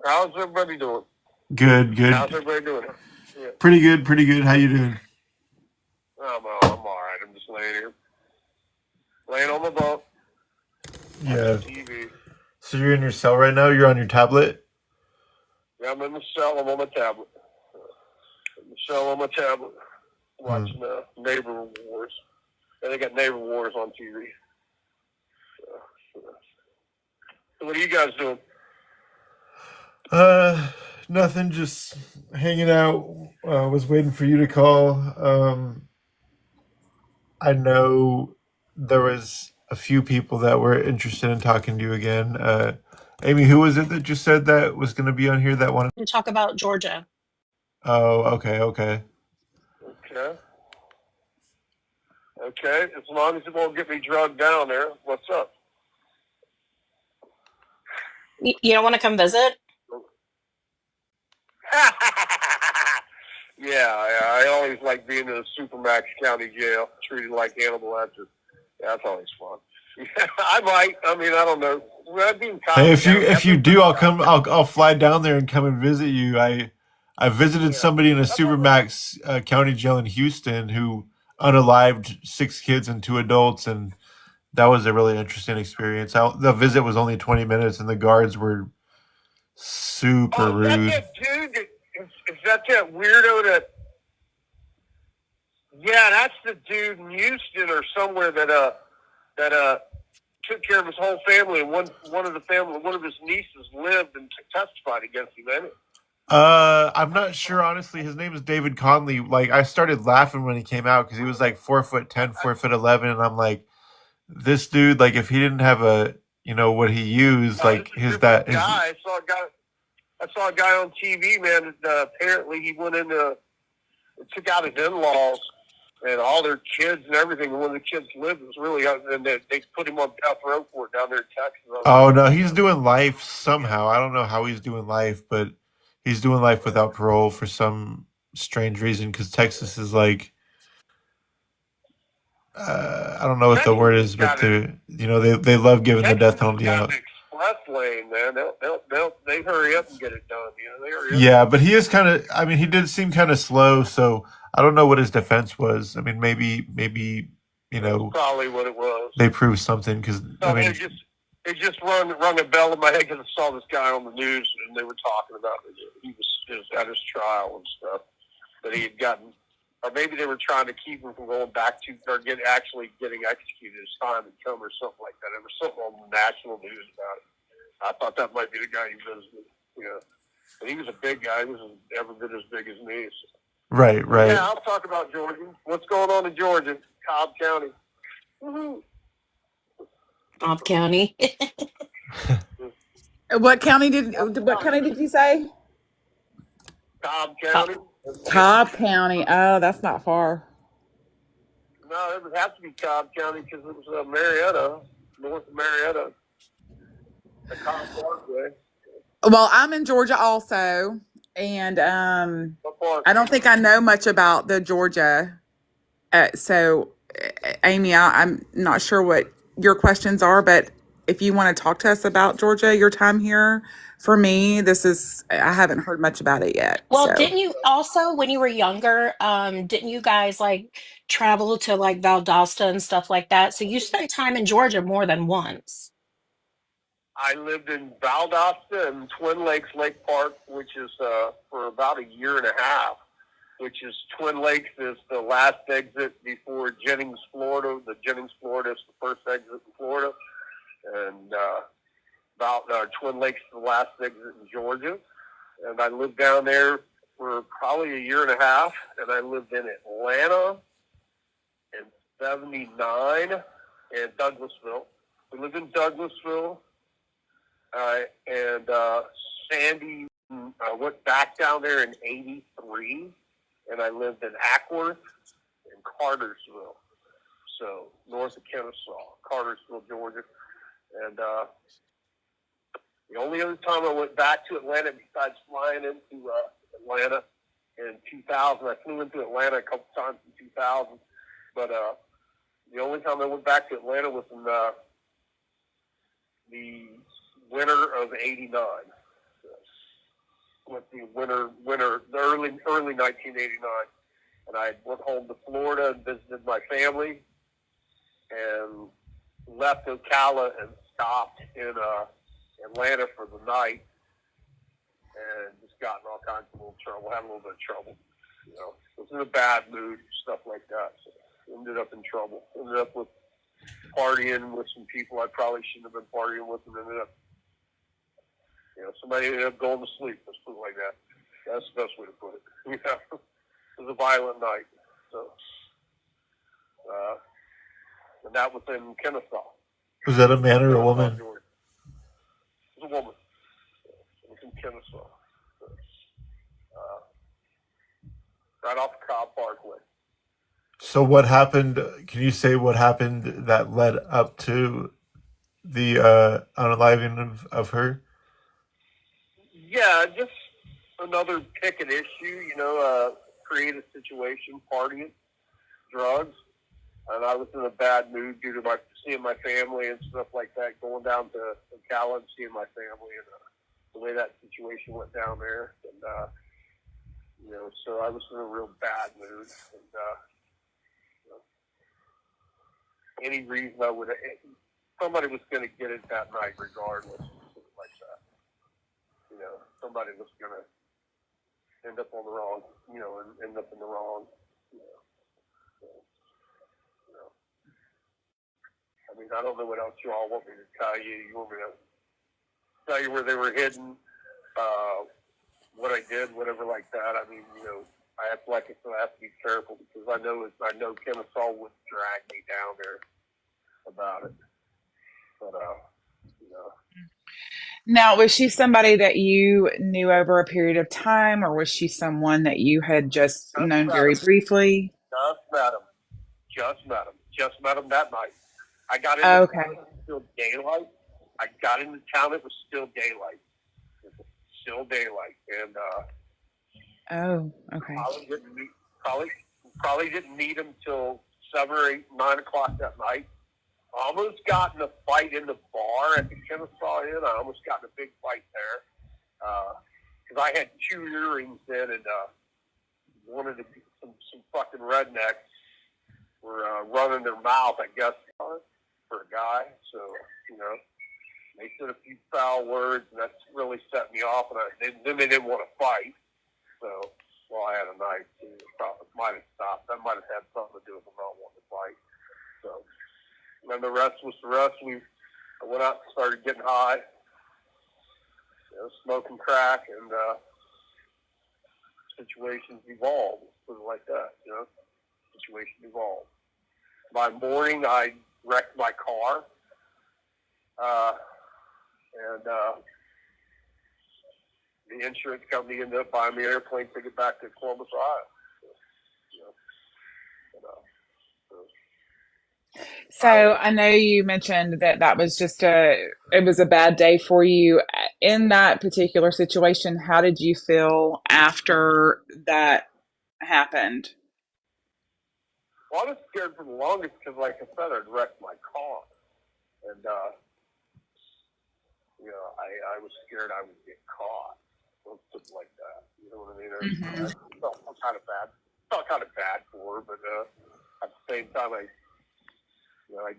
How's everybody doing? Good, How's good. everybody doing? Yeah. Pretty good, pretty good. How you doing? I'm all right. I'm just laying here, laying on my bunk, watching Yeah. TV. So you're in your cell right now? You're on your tablet? Yeah, I'm in the cell. I'm on my tablet. In the cell on my tablet, Hmm. watching Neighbor Wars. And they got Neighbor Wars on TV. So what are you guys doing? Uh, Nothing, just hanging out. Was waiting for you to call. I know there was a few people that were interested in talking to you again. Amy, who was it that just said that was going to be on here that wanted? To talk about Georgia. Oh, okay, okay. Okay. Okay. As long as it won't get me drugged down there, what's up? You don't want to come visit? Yeah, I always like being in a Supermax County jail, treated like animal. That's always fun. Yeah, I might. I mean, I don't know. Would I be in Hey, Cobb County? if I've you never been do, to I'll Cobb come. County. I'll fly down there and come and visit you. I visited Yeah, somebody in a I've never. supermax county jail in Houston who unalived 6 kids and 2 adults, and that was a really interesting experience. The visit was only 20 minutes, and the guards were super Oh, is that rude. that dude? Is that that weirdo that? Yeah, that's the dude in Houston or somewhere that took care of his whole family, and one of his nieces lived and testified against him. Ain't it? I'm not sure, honestly. His name is David Conley. Like, I started laughing when he came out because he was like 4'10", 4'11", and I'm like, this dude, like, if he didn't have what he used, Oh, it's like a different his. guy. I saw a guy on TV, man. Apparently, he went into took out his in-laws and all their kids and everything. And one of the kids lived was really, and they put him on death row for it down there in Texas. I was like, Oh oh no, my he's god. doing life somehow. I don't know how he's doing life, but he's doing life without parole for some strange reason. Because Texas is like, I don't know what the Texas word has is, but got it. they love giving the death Texas has penalty got out. an express lane, man. They hurry up and get it done. You know, they hurry up. Yeah, but he is kind of. I mean, he did seem kind of slow, so I don't know what his defense was. I mean, maybe you That's know probably what it was. they proved something because I So mean, it just rung a bell in my head because I saw this guy on the news and they were talking about it. He was at his trial and stuff that he had gotten, or maybe they were trying to keep him from going back to or actually getting executed as time had come or something like that. There was something on the national news about it. I thought that might be the guy he visited. Yeah, but he was a big guy. He was every bit as big as me. So. right, But yeah, right. I'll talk about Georgia. What's going on in Georgia, Cobb County? Woo-hoo. Cobb County. What county did you say? Cobb Uh, County. Cobb County. Oh, that's not far. No, it would have to be Cobb County because it was Marietta, north of Marietta, the Cobb Parkway. Well, I'm in Georgia also, and What part? I don't think I know much about the Georgia. Amy, I'm not sure what your questions are, but if you want to talk to us about Georgia, your time here, for me, I haven't heard much about it yet. well, So, didn't you also, when you were younger, didn't you guys like travel to like Valdosta and stuff like that? So you spent time in Georgia more than once. I lived in Valdosta and Twin Lakes Lake Park, which is for about a year and a half. Which is Twin Lakes is the last exit before Jennings, Florida. The Jennings, Florida is the first exit in Florida, and about Twin Lakes is the last exit in Georgia. And I lived down there for probably a year and a half, and I lived in Atlanta in '79 and Douglasville. We lived in Douglasville, and Sandy. I went back down there in '83, and I lived in Ackworth and Cartersville, so north of Kennesaw, Cartersville, Georgia. And the only other time I went back to Atlanta besides flying into Atlanta in 2000, I flew into Atlanta a couple times in 2000, but the only time I went back to Atlanta was in the winter of '89. with the the early 1989, and I went home to Florida and visited my family, and left Ocala and stopped in Atlanta for the night, and just got in all kinds of little trouble, had a little bit of trouble. You know, was in a bad mood, stuff like that. So ended up in trouble. Ended up with partying with some people I probably shouldn't have been partying with, and ended up, you know, somebody ended up going to sleep. Let's put it like that. That's the best way to put it. You know, it was a violent night. So, and that was in Kennesaw. Was that a man or a woman? It was a woman. It was in Kennesaw. Right off the Cobb Parkway. So what happened? Can you say what happened that led up to the unaliving of her? Yeah, just another ticket issue, you know, creative situation, partying, drugs. And I was in a bad mood due to seeing my family and stuff like that, going down to Ocala and seeing my family, and the way that situation went down there. And, you know, so I was in a real bad mood. And, you know, any reason somebody was going to get it that night regardless, something like that. You know, somebody was going to end up on the wrong, you know, and end up in the wrong, you know. So, you know. I mean, I don't know what else you all want me to tell you. You want me to tell you where they were hidden, what I did, whatever like that. I mean, you know, I have to be careful because I know Kennesaw would drag me down there about it. But, you know. Now, was she somebody that you knew over a period of time, or was she someone that you had just known very briefly? Just met him that night. I got into Okay. town, it was still daylight. I got into town, it was still daylight. It was still daylight. And, Oh, okay. Probably didn't meet him till 7 or 8, 9 o'clock that night. Almost got in a fight in the bar at the Kennesaw Inn. I almost got in a big fight there. Because I had 2 earrings in, and wanted to some fucking rednecks were running their mouth, I guess, for a guy. So, you know, they said a few foul words, and that's really set me off. And then they didn't want to fight. So, well, I had a knife too. Probably might have stopped. That might have had something to do with them not wanting to fight. So, and then the rest was the rest. I went out and started getting high, you know, smoking crack, and situations evolved. Put it like that, you know. Situation evolved. By morning, I wrecked my car, and the insurance company ended up buying me an airplane ticket back to Columbus, Ohio. So I know you mentioned that was just it was a bad day for you. In that particular situation, how did you feel after that happened? Well, I was scared for the longest because, like I said, I'd wrecked my car. And, you know, I was scared I would get caught. Something like that. You know what I mean? Mm-hmm. I felt kind of bad. Felt kind of bad for her, but at the same time, I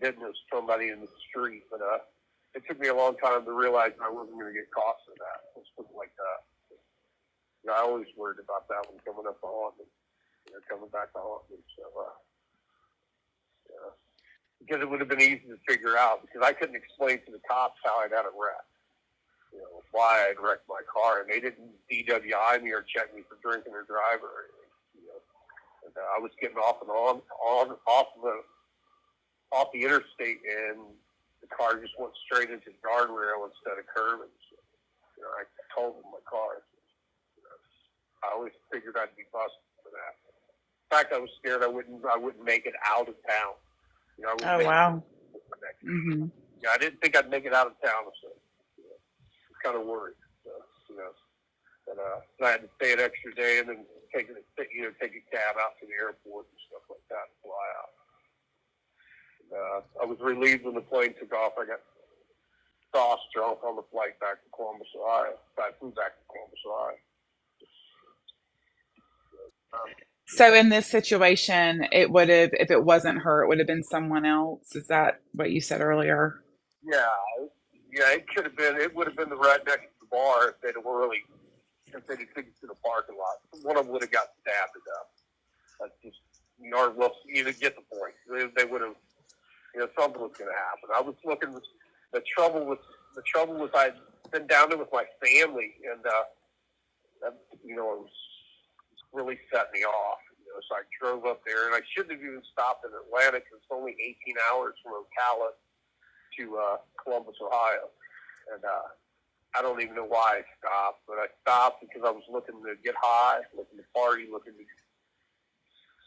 didn't know somebody in the street. But it took me a long time to realize I wasn't going to get caught for that. Let's put it like that. You know, I always worried about that one coming up to haunt me. You know, coming back to haunt me. So, yeah. Because it would have been easy to figure out, because I couldn't explain to the cops how I'd had a wreck. You know, why I'd wrecked my car, and they didn't DWI me or check me for drinking or driving or anything. You know, and I was getting off the interstate, and the car just went straight into the guardrail instead of curving. So, you know, I totaled my car. You know, I always figured I'd be busted for that. In fact, I was scared I wouldn't make it out of town. You know, Oh, wow. Mm-hmm. Yeah, I didn't think I'd make it out of town, so you know, I was kind of worried. So, you know, and I had to stay an extra day and then take a cab out to the airport and stuff like that and fly out. And, I was relieved when the plane took off. I got sauce drunk on the flight back to Columbus, Ohio. I flew back to Columbus, Ohio. So in this situation, it would have, if it wasn't her, it would have been someone else. Is that what you said earlier? Yeah, yeah, it could have been. It would have been the right next to the bar if they'd taken to the parking lot. One of them would have got stabbed to death. That's just, well, you get the point. They would have, something was going to happen. I was looking. The trouble was I'd been down there with my family, and that, it was really set me off. So I drove up there, and I shouldn't have even stopped in Atlanta because it's only 18 hours from Ocala to Columbus, Ohio. And I don't even know why I stopped, but I stopped because I was looking to get high, looking to party, looking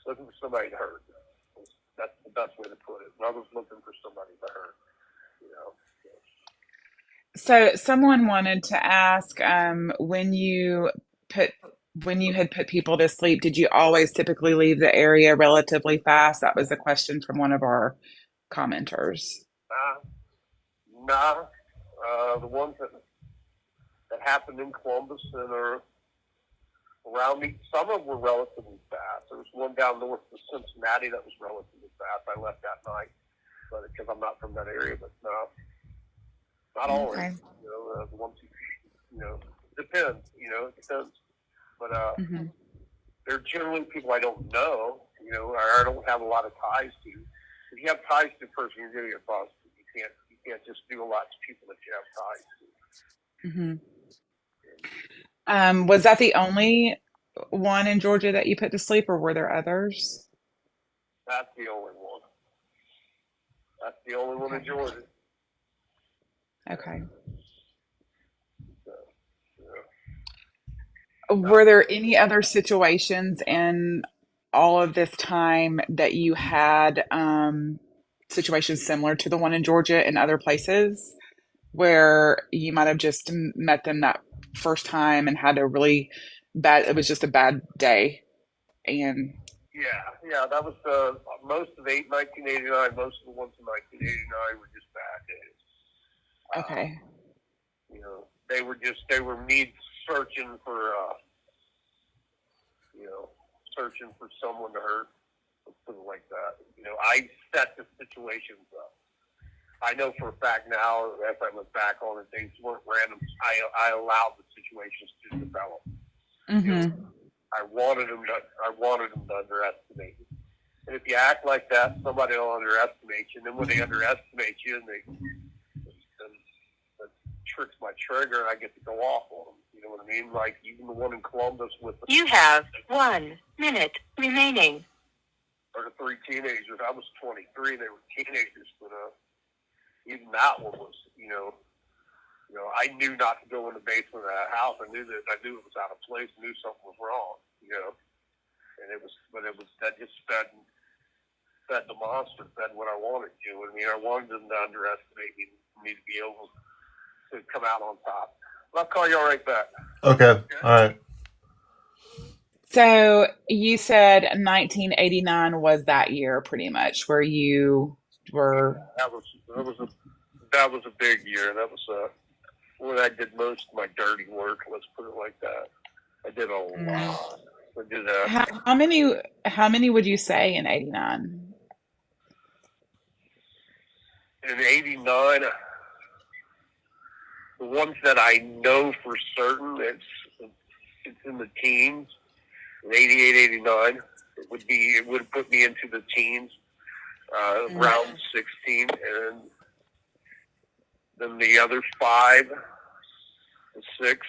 for somebody to hurt. That's the best way to put it. I was looking for somebody to hurt. So someone wanted to ask, when you had put people to sleep, did you always typically leave the area relatively fast? That was a question from one of our commenters. Nah. The ones that happened in Columbus and are around me, some of them were relatively fast. There was one down north of Cincinnati that was relatively fast. I left that night, but because I'm not from that area. But no, not always. Okay. The ones depends. It depends. But Mm-hmm. they're generally people I don't know. Or I don't have a lot of ties to. If you have ties to a person, you're going to get busted. You can't just do a lot to people that you have ties to. Mm-hmm. Was that the only one in Georgia that you put to sleep, or were there others? That's the only one. That's the only one in Georgia. Okay. So, Were there any other situations in all of this time that you had situations similar to the one in Georgia in other places where you might have just met them that first time and had a really bad, it was just a bad day? And yeah, that was most of 1989. Most of the ones in 1989 were just bad days. okay. They were me searching for someone to hurt, something like that. I set the situations up. I know for a fact now, as I look back on it, things weren't random. I allowed the situations to develop. Mm-hmm. I wanted them to underestimate you. And if you act like that, somebody will underestimate you. And then when they underestimate you, and that tricks my trigger, and I get to go off on them. You know what I mean? Like even the one in Columbus with the... You have 1 minute remaining. Or the 3 teenagers. I was 23. They were teenagers, but even that one was, I knew not to go in the basement of that house. I knew it was out of place. I knew something was wrong, and that just fed the monster, fed what I wanted to. I wanted them to underestimate me to be able to come out on top. I'll call you all right back. Okay. All right. So you said 1989 was that year pretty much where you were... That was a big year. That was when I did most of my dirty work. Let's put it like that. I did a lot. I did How many would you say in 89? In 89, the ones that I know for certain, it's in the teens. In 88, 89, it would put me into the teens, round 16, and then the other 5 and 6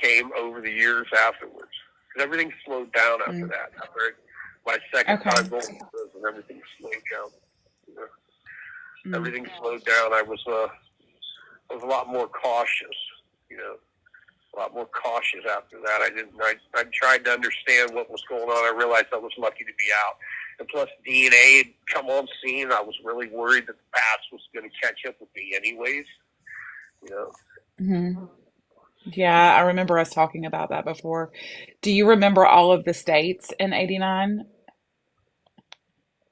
came over the years afterwards. Because everything slowed down after that. After my second time going to prison, everything slowed down. Everything slowed down. I was a lot more cautious. A lot more cautious after that. I tried to understand what was going on. I realized I was lucky to be out. And plus DNA had come on scene. I was really worried that the past was going to catch up with me anyways. Mm-hmm. Yeah, I remember us talking about that before. Do you remember all of the states in 89?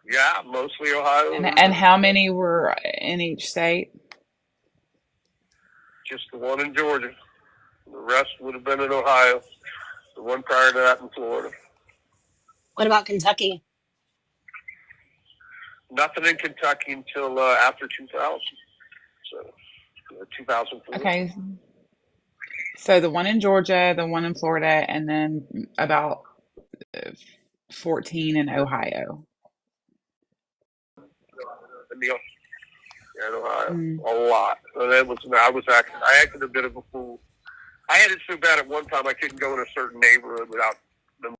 Yeah, mostly Ohio. And how many were in each state? Just the one in Georgia. The rest would have been in Ohio. The one prior to that in Florida. What about Kentucky? Nothing in Kentucky until after 2000. So 2004. Okay. So the one in Georgia, the one in Florida, and then about 14 in Ohio. In Ohio, Mm. a lot. So that was I acted a bit of a fool. I had it so bad at one time I couldn't go in a certain neighborhood without them.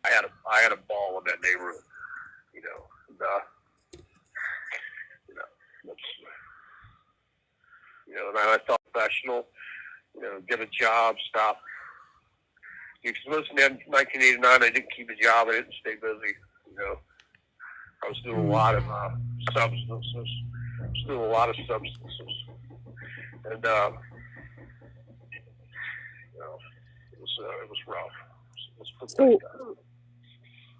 I had a ball in that neighborhood. You know, and, you know, that's, and I thought professional. Get a job, stop. Because most of 1989, I didn't keep a job. I didn't stay busy. I was doing a lot of substances. And it was rough. Let's put it like So, that.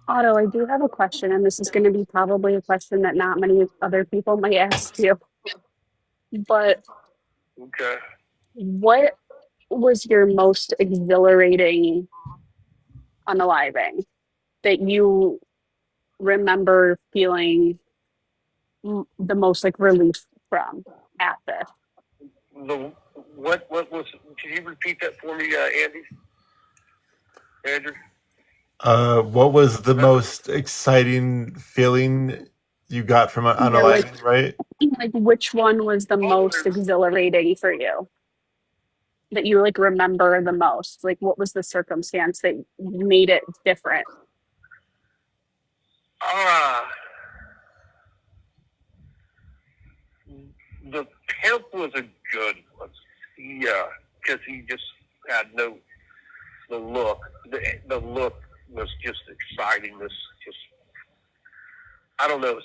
Otto, I do have a question, and this is going to be probably a question that not many other people might ask you. But Okay. what was your most exhilarating unaliving that you remember feeling the most like relief from at this? What was? Can you repeat that for me, Andrew? What was the Remember? most exciting feeling you got from Yeah, like unaliving, right? which one was the Oh, most exhilarating for you that you like remember the most? Like, what was the circumstance that made it different? ah, the pimp was a good one. Yeah, because he just had the look. The look was just exciting. Just I don't know.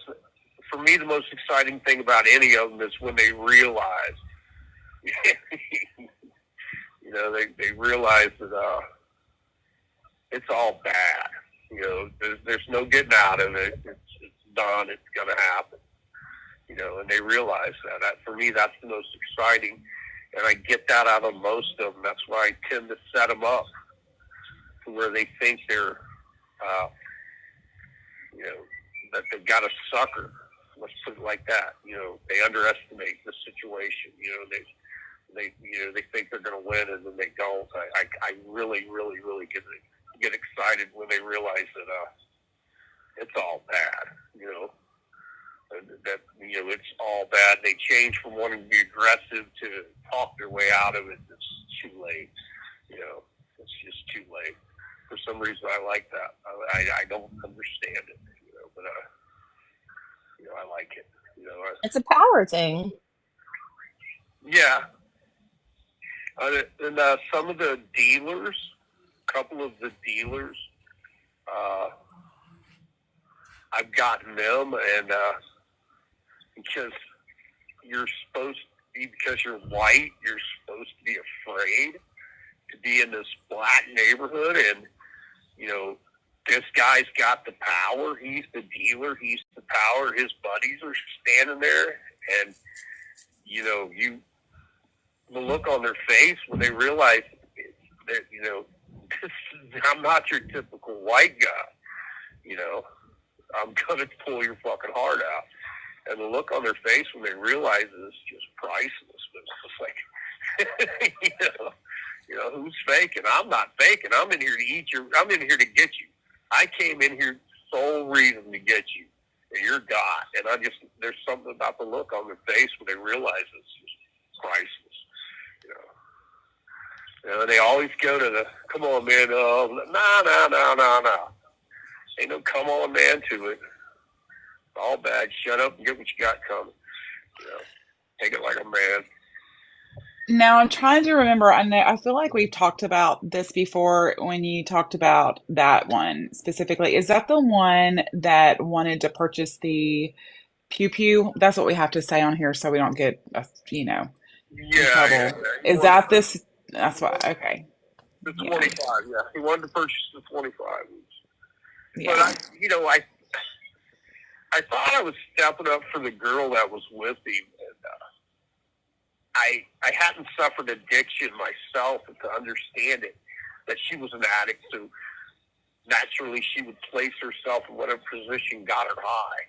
For me, the most exciting thing about any of them is when they realize, they realize that it's all bad. There's no getting out of it. It's done. It's going to happen. And they realize that. For me, that's the most exciting. And I get that out of most of them. That's why I tend to set them up to where they think they're, that they've got a sucker. Let's put it like that. They underestimate the situation. They think they're going to win, and then they don't. I really, really, really get excited when they realize that it's all bad. That it's all bad. They change from wanting to be aggressive to talk their way out of it. It's too late. It's just too late. For some reason, I like that. I don't understand it. But I like it. It's a power thing. Yeah. And some of the dealers, a couple of the dealers, I've gotten them, and because because you're white, you're supposed to be afraid to be in this black neighborhood, and this guy's got the power. He's the dealer. He's the power. His buddies are standing there, and the look on their face when they realize that I'm not your typical white guy. I'm gonna pull your fucking heart out. And the look on their face when they realize it is just priceless. But it's like, who's faking? I'm not faking. I'm in here to I'm in here to get you. I came in here sole reason to get you. And you're God. And there's something about the look on their face when they realize it's just priceless. They always go to the, come on, man. No. Ain't no come on, man, to it. All bad. Shut up and get what you got coming. Take it like a man. Now I'm trying to remember. I feel like we've talked about this before when you talked about that one specifically. Is that the one that wanted to purchase the pew pew? That's what we have to say on here so we don't get, in trouble. Yeah. Is that this? That's what. Okay. The Yeah. 25, yeah. He wanted to purchase the 25. Yeah. But I thought I was stepping up for the girl that was with him, and I hadn't suffered addiction myself to understand it. that she was an addict, so naturally she would place herself in whatever position got her high.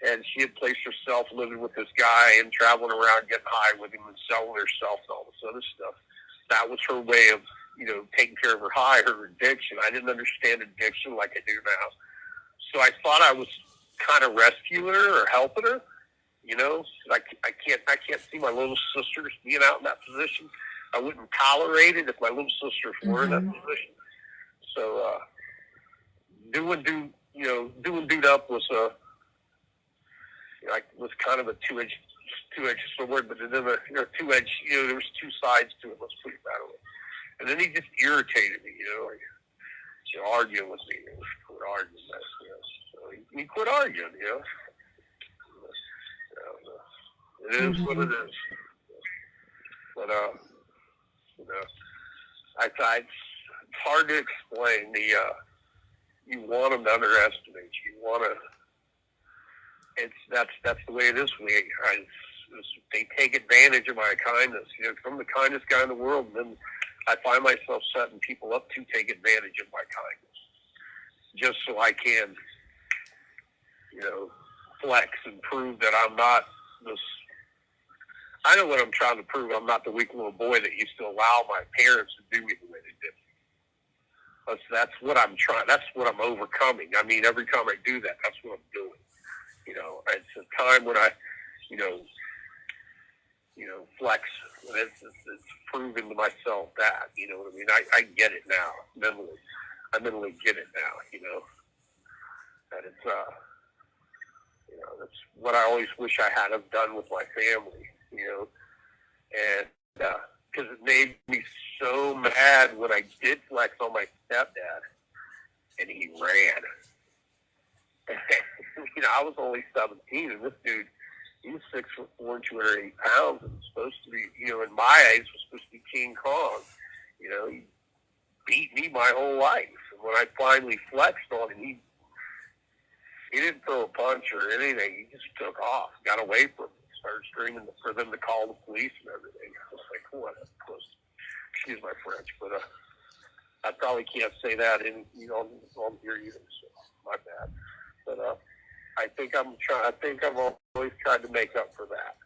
And she had placed herself living with this guy and traveling around getting high with him and selling herself and all this other stuff. That was her way of, taking care of her high, her addiction. I didn't understand addiction like I do now. So I thought I was kind of rescuing her or helping her. I can't see my little sisters being out in that position. I wouldn't tolerate it if my little sisters were in that position. So doing dude up was was kind of a two-edged sword, but then two-edged. There was two sides to it. Let's put it that way. And then he just irritated me. Arguing with me. He quit arguing. So he quit arguing. It is what it is. But it's hard to explain. You want them to underestimate you. You want to. That's the way it is for me. They take advantage of my kindness. I'm the kindest guy in the world, and then I find myself setting people up to take advantage of my kindness, just so I can, flex and prove that I'm not this. I know what I'm trying to prove. I'm not the weak little boy that used to allow my parents to do me the way they did. That's what I'm trying. That's what I'm overcoming. I mean, every time I do that, that's what I'm doing. It's a time when I, flex. And it's proven to myself that, what I mean? I get it now, mentally. I mentally get it now, that it's, that's what I always wish I had have done with my family, and, because it made me so mad when I did flex on my stepdad, and he ran. I was only 17, and this dude, he was 6'4", 208 pounds, and was supposed to be, in my eyes, was supposed to be King Kong. He beat me my whole life. And when I finally flexed on him, he didn't throw a punch or anything. He just took off, got away from me, started screaming for them to call the police and everything. I was like, what a puss. Excuse my French, but I probably can't say that on here either, so my bad. But I think I've always tried to make up for that.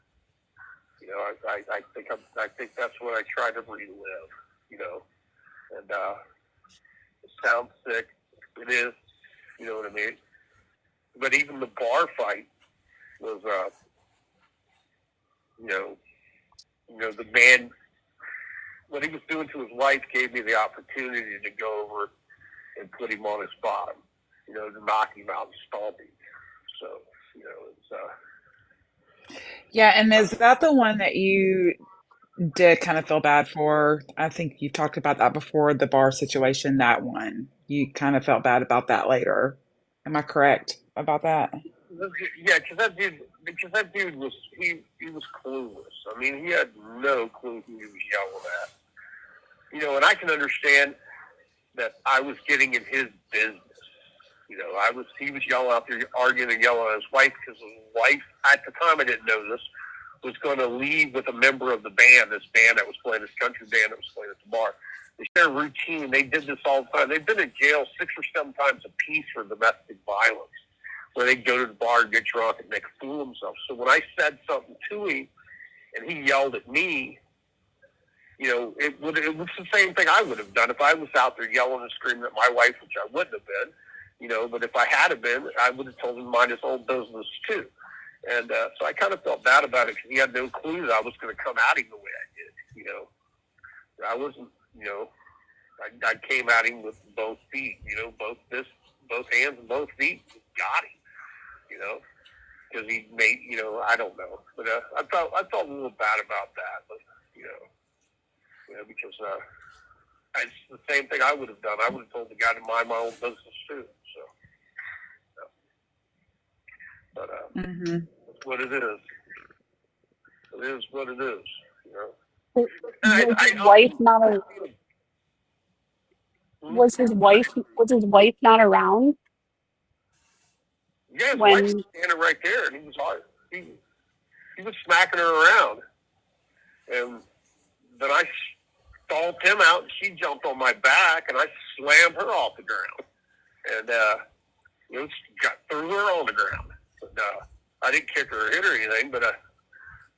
I think that's what I try to relive. And it sounds sick. It is. You know what I mean? But even the bar fight was, the man, what he was doing to his wife gave me the opportunity to go over and put him on his bottom, to knock him out and stomp him. So, it's, Yeah, and is that the one that you did kind of feel bad for? I think you talked about that before, the bar situation, that one. You kind of felt bad about that later. Am I correct about that? yeah, because that dude was, he was clueless. I mean, he had no clue who he was yelling at. And I can understand that I was getting in his business. He was yelling out there, arguing and yelling at his wife, because his wife, at the time I didn't know this, was going to leave with a member of the band, this band that was playing, this country band that was playing at the bar. They share a routine. They did this all the time. They've been in jail 6 or 7 times apiece for domestic violence, where they'd go to the bar and get drunk and make a fool of themselves. So when I said something to him and he yelled at me, it was the same thing I would have done if I was out there yelling and screaming at my wife, which I wouldn't have been. But if I had been, I would have told him to mind his own business too. And so I kind of felt bad about it, because he had no clue that I was going to come at him the way I did. I wasn't, I came at him with both feet, both hands and both feet, got him, because he made, I don't know. But I felt a little bad about that, but, because it's the same thing I would have done. I would have told the guy to mind my own business too. So, but that's what it is. It is what it is. Was his wife not was his wife not around Yeah, his wife was when standing right there, and he was hard. He was smacking her around, and then stomped him out, and she jumped on my back, and I slammed her off the ground. And, threw her on the ground. But, I didn't kick her or hit her or anything, but,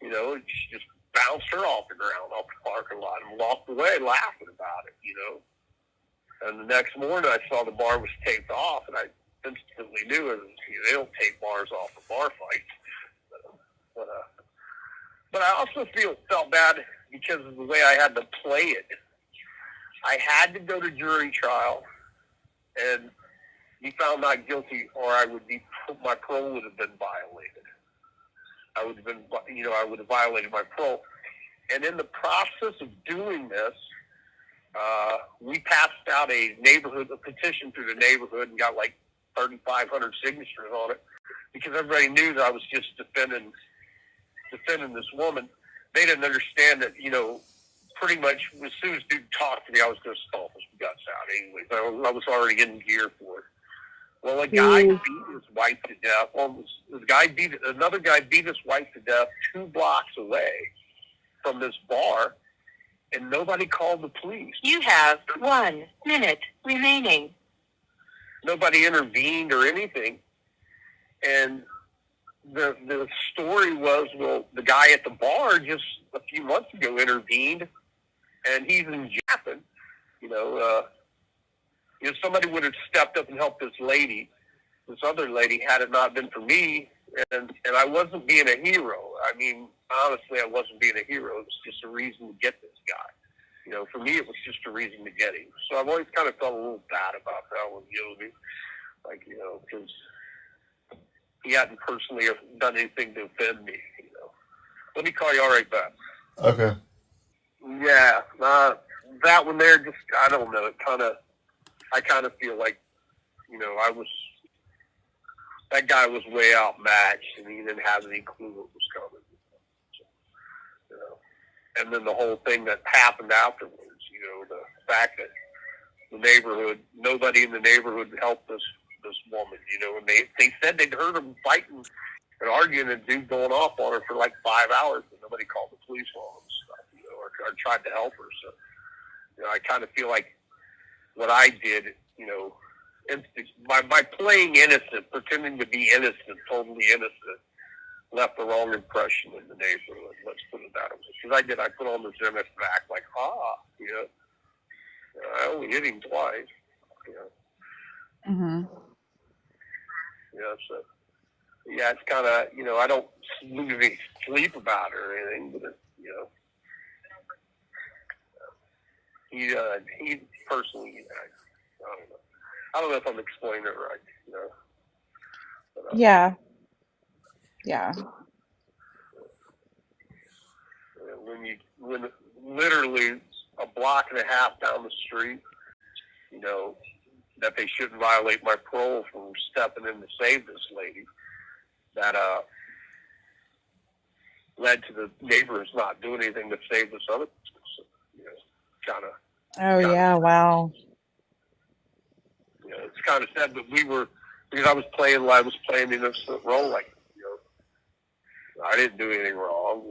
she just bounced her off the ground, off the parking lot, and walked away laughing about it, And the next morning I saw the bar was taped off, and I instantly knew it was, they don't tape bars off for bar fights. But I also felt bad because of the way I had to play it. I had to go to jury trial and be found not guilty, or my parole would have been violated. I would have violated my parole. And in the process of doing this, we passed out a petition through the neighborhood and got like 3,500 signatures on it because everybody knew that I was just defending this woman. They didn't understand that, pretty much as soon as dude talked to me, I was going to stomp his guts out anyways. I was already getting gear for it. Well, a guy beat his wife to death. Another guy beat his wife to death 2 blocks away from this bar, and nobody called the police. You have 1 minute remaining. Nobody intervened or anything. And the story was, well, the guy at the bar just a few months ago intervened, and he's in Japan. If somebody would have stepped up and helped this other lady, had it not been for me, and I wasn't being a hero. I mean, honestly, I wasn't being a hero. It was just a reason to get this guy. For me, it was just a reason to get him. So I've always kind of felt a little bad about that one, because he hadn't personally done anything to offend me. Let me call you all right back. Okay. Yeah, that one there, just, I don't know. I kind of feel like, that guy was way outmatched, and he didn't have any clue what was coming. And then the whole thing that happened afterwards, the fact that nobody in the neighborhood helped this woman, and they said they'd heard them fighting and arguing and dude going off on her for like 5 hours, but nobody called the police on them and stuff, or tried to help her. So, I kind of feel like what I did, by playing innocent, pretending to be innocent, totally innocent, left the wrong impression in the neighborhood. Let's put it that way. Because I put on this innocent act like, I only hit him twice. Mm-hmm. So, it's kind of, I don't lose any sleep about it or anything, but, he personally, I don't know. I don't know if I'm explaining it right, But, Yeah. When literally a block and a half down the street, that they shouldn't violate my parole from stepping in to save this lady, that led to the neighbors not doing anything to save this other person. Oh, yeah. Wow. It's kind of sad, but because I was playing the innocent role, like, I didn't do anything wrong,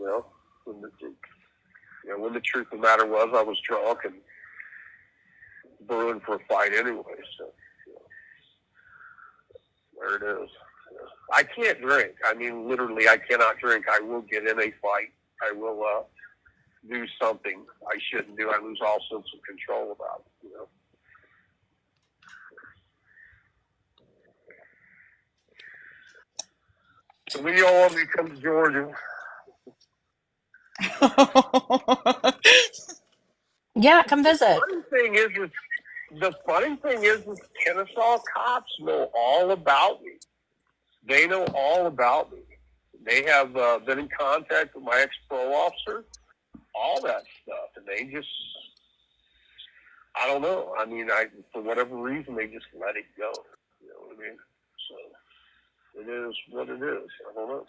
when the truth of the matter was, I was drunk and brewing for a fight anyway, so, there it is. I can't drink. I mean, literally, I cannot drink. I will get in a fight. I will do something I shouldn't do. I lose all sense of control about it, So when y'all want me to come to Georgia? Yeah, come visit. The funny thing is, Kennesaw cops know all about me. They know all about me. They have been in contact with my ex-parole officer, all that stuff, and they just, I don't know. I mean, for whatever reason, they just let it go. You know what I mean? So it is what it is. I don't know.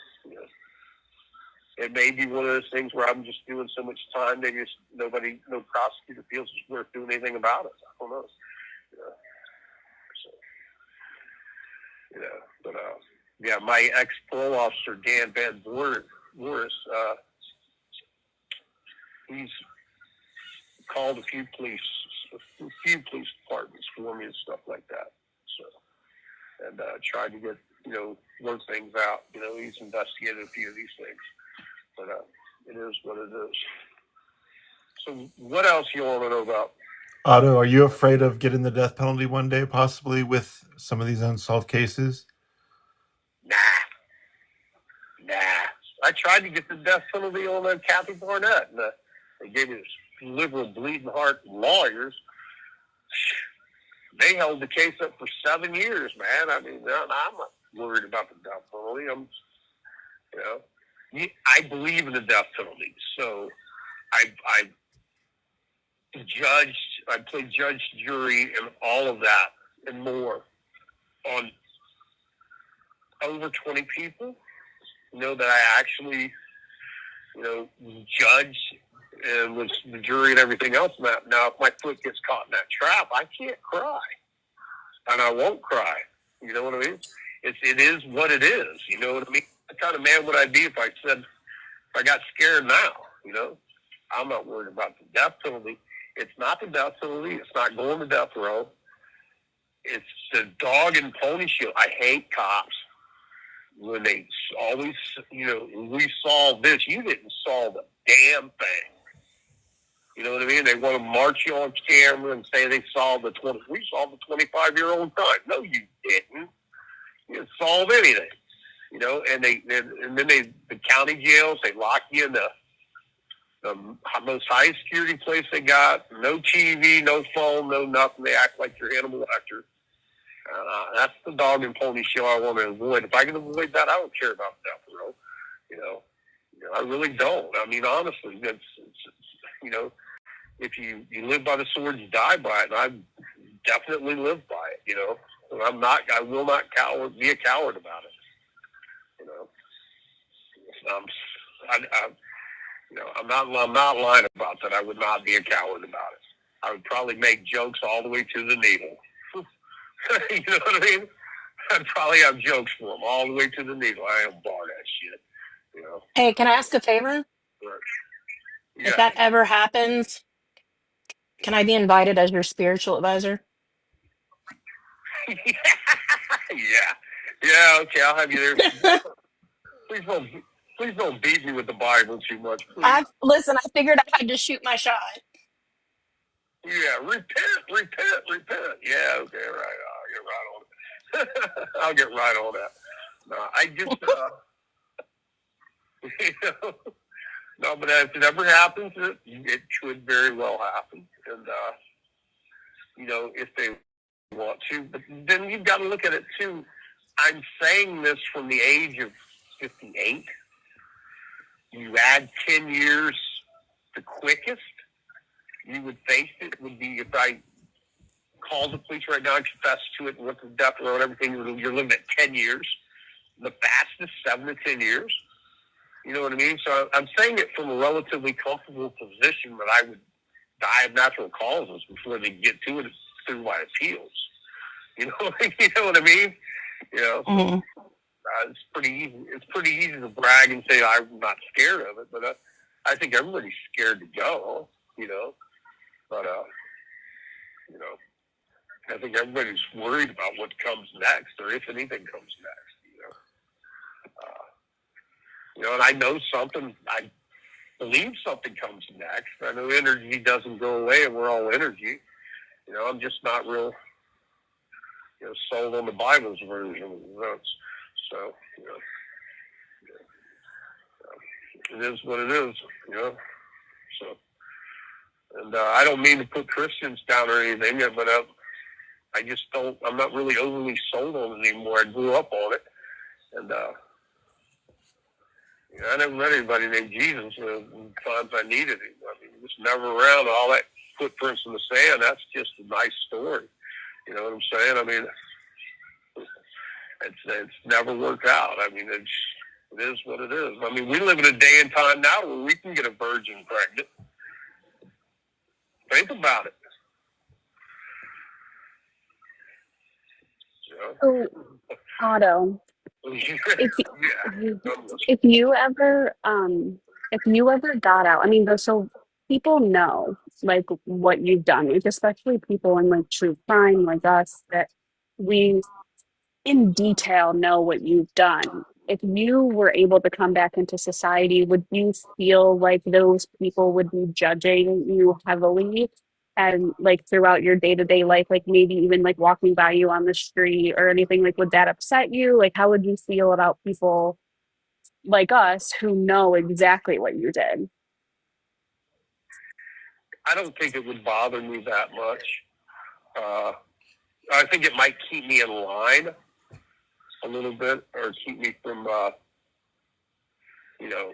It may be one of those things where I'm just doing so much time that no prosecutor feels it's worth doing anything about it. I don't know. But my ex-parole officer, Dan Van Boris, he's called a few police departments for me and stuff like that. So, and tried to get, work things out. He's investigated a few of these things, but it is what it is. So, what else you want to know about? Otto, are you afraid of getting the death penalty one day, possibly with some of these unsolved cases? Nah. I tried to get the death penalty on Kathy Barnett, and they gave me this liberal, bleeding heart lawyers. They held the case up for 7 years, man. I mean, I'm not worried about the death penalty. I believe in the death penalty, so I played judge, jury, and all of that and more on over 20 people. That I actually, judged and was the jury and everything else. Now, if my foot gets caught in that trap, I can't cry, and I won't cry. You know what I mean? It is what it is. You know what I mean? What kind of man would I be if I got scared now? I'm not worried about the death penalty. It's not the death penalty. It's not going to death row. It's the dog and pony show. I hate cops. When they always, we solved this. You didn't solve a damn thing. You know what I mean? They want to march you on camera and say they solved we solved the 25-year-old crime. No, you didn't. You didn't solve anything. And then the county jails, they lock you in the most high security place they got. No TV, no phone, no nothing. They act like you're Hannibal Lecter. That's the dog and pony show I want to avoid. If I can avoid that, I don't care about death row. I really don't. I mean, honestly, it's if you live by the sword, you die by it. And I definitely live by it. And I will not be a coward about it. I'm not lying about that. I would not be a coward about it. I would probably make jokes all the way to the needle. You know what I mean? I'd probably have jokes for them all the way to the needle. I don't bar that shit. Hey, can I ask a favor? Yeah. If that ever happens, can I be invited as your spiritual advisor? Yeah. Okay, I'll have you there. Please don't beat me with the Bible too much, please. Listen, I figured I had to shoot my shot. Yeah, repent. Yeah, okay, right. I'll get right on it. I'll get right on that. No, I just, no, but if it ever happens, it could very well happen. And, if they want to, but then you've got to look at it too. I'm saying this from the age of 58. You add 10 years the quickest, you would think it would be if I called the police right now and confessed to it and went to death row and everything, you're looking at 10 years. The fastest, 7 to 10 years. You know what I mean? So I'm saying it from a relatively comfortable position that I would die of natural causes before they get to it through my appeals. You know what I mean? Mm-hmm. It's pretty easy. It's pretty easy to brag and say I'm not scared of it, but I think everybody's scared to go. But I think everybody's worried about what comes next, or if anything comes next. And I know something. I believe something comes next. I know energy doesn't go away, and we're all energy. I'm just not real, sold on the Bible's version of events. So, it is what it is. So, and I don't mean to put Christians down or anything, but I just don't. I'm not really overly sold on it anymore. I grew up on it, and I never met anybody named Jesus in the times I needed him. I mean, he was never around. All that footprints in the sand, that's just a nice story. You know what I'm saying? I mean, it's never worked out. I mean, it is what it is. I mean, we live in a day and time now where we can get a virgin pregnant. Think about it. So, Otto, if you ever got out, I mean, so people know like what you've done, like especially people in like true crime like us that we in detail know what you've done. If you were able to come back into society, would you feel like those people would be judging you heavily and like throughout your day-to-day life, like maybe even like walking by you on the street or anything, like would that upset you? Like how would you feel about people like us who know exactly what you did? I don't think it would bother me that much. I think it might keep me in line a little bit, or keep me from, you know,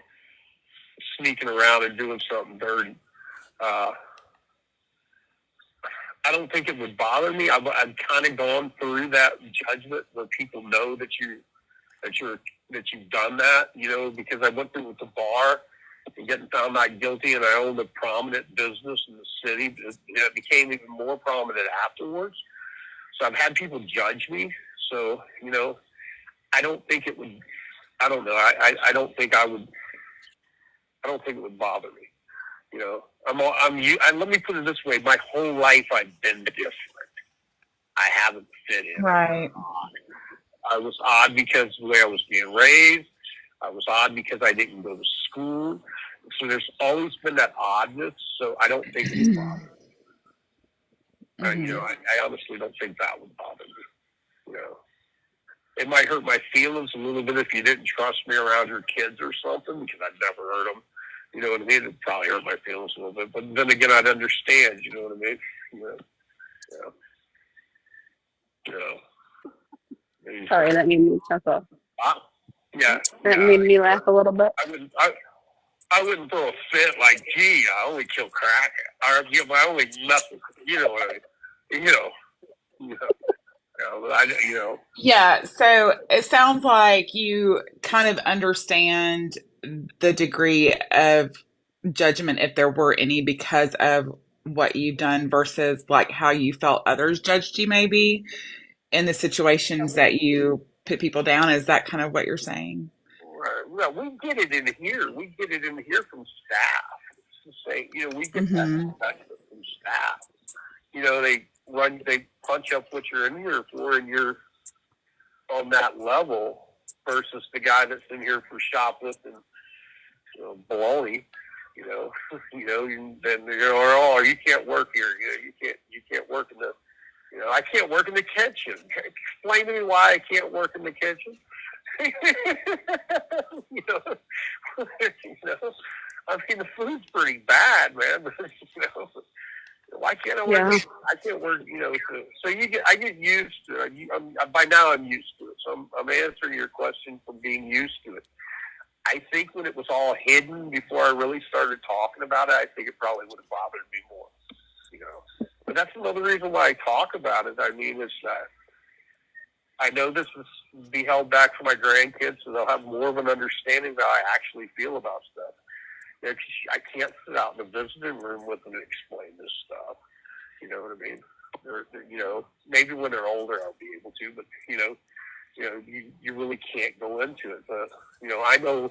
sneaking around and doing something dirty. Uh, I don't think it would bother me. I've kind of gone through that judgment where people know that you've done that, you know, because I went through with the bar and getting found not guilty, and I owned a prominent business in the city. It became even more prominent afterwards. So I've had people judge me. So, you know, I don't think it would. I don't know. I don't think I would. I don't think it would bother me. You know, let me put it this way: my whole life I've been different. I haven't fit in. Right. I was odd because of the way I was being raised. I was odd because I didn't go to school. So there's always been that oddness. So I don't think it would bother me. You know, I honestly don't think that would bother me. You know, it might hurt my feelings a little bit if you didn't trust me around your kids or something, because I'd never hurt them. You know what I mean? It'd probably hurt my feelings a little bit. But then again, I'd understand. You know what I mean? You know, you know. Sorry, that made me chuckle. Yeah. That made me laugh a little bit. I wouldn't throw a fit like, gee, I only kill crack. Or, you know, I only mess with, you know what I mean? You know. Yeah, so it sounds like you kind of understand the degree of judgment, if there were any, because of what you've done versus like how you felt others judged you maybe in the situations that you put people down. Is that kind of what you're saying? Right. Well, we get it in here. We get it in here from staff. It's the same, you know, we get that perspective from staff. You know, they punch up what you're in here for, and you're on that level versus the guy that's in here for shoplifting, you know, baloney. You know, then oh, you can't work here. You can't work in the, you know, I can't work in the kitchen. Explain to me why I can't work in the kitchen. you know, I mean, the food's pretty bad, man. But you know, why can't I work? Yeah. I can't work. You know, so I get used to it. By now, I'm used to it. So I'm answering your question from being used to it. I think when it was all hidden before I really started talking about it, I think it probably would have bothered me more. You know, but that's another reason why I talk about it. I mean, is that I know this will be held back for my grandkids, so they'll have more of an understanding of how I actually feel about stuff. I can't sit out in the visiting room with them and explain this stuff. You know what I mean? You know, maybe when they're older I'll be able to, but you really can't go into it. But you know, I know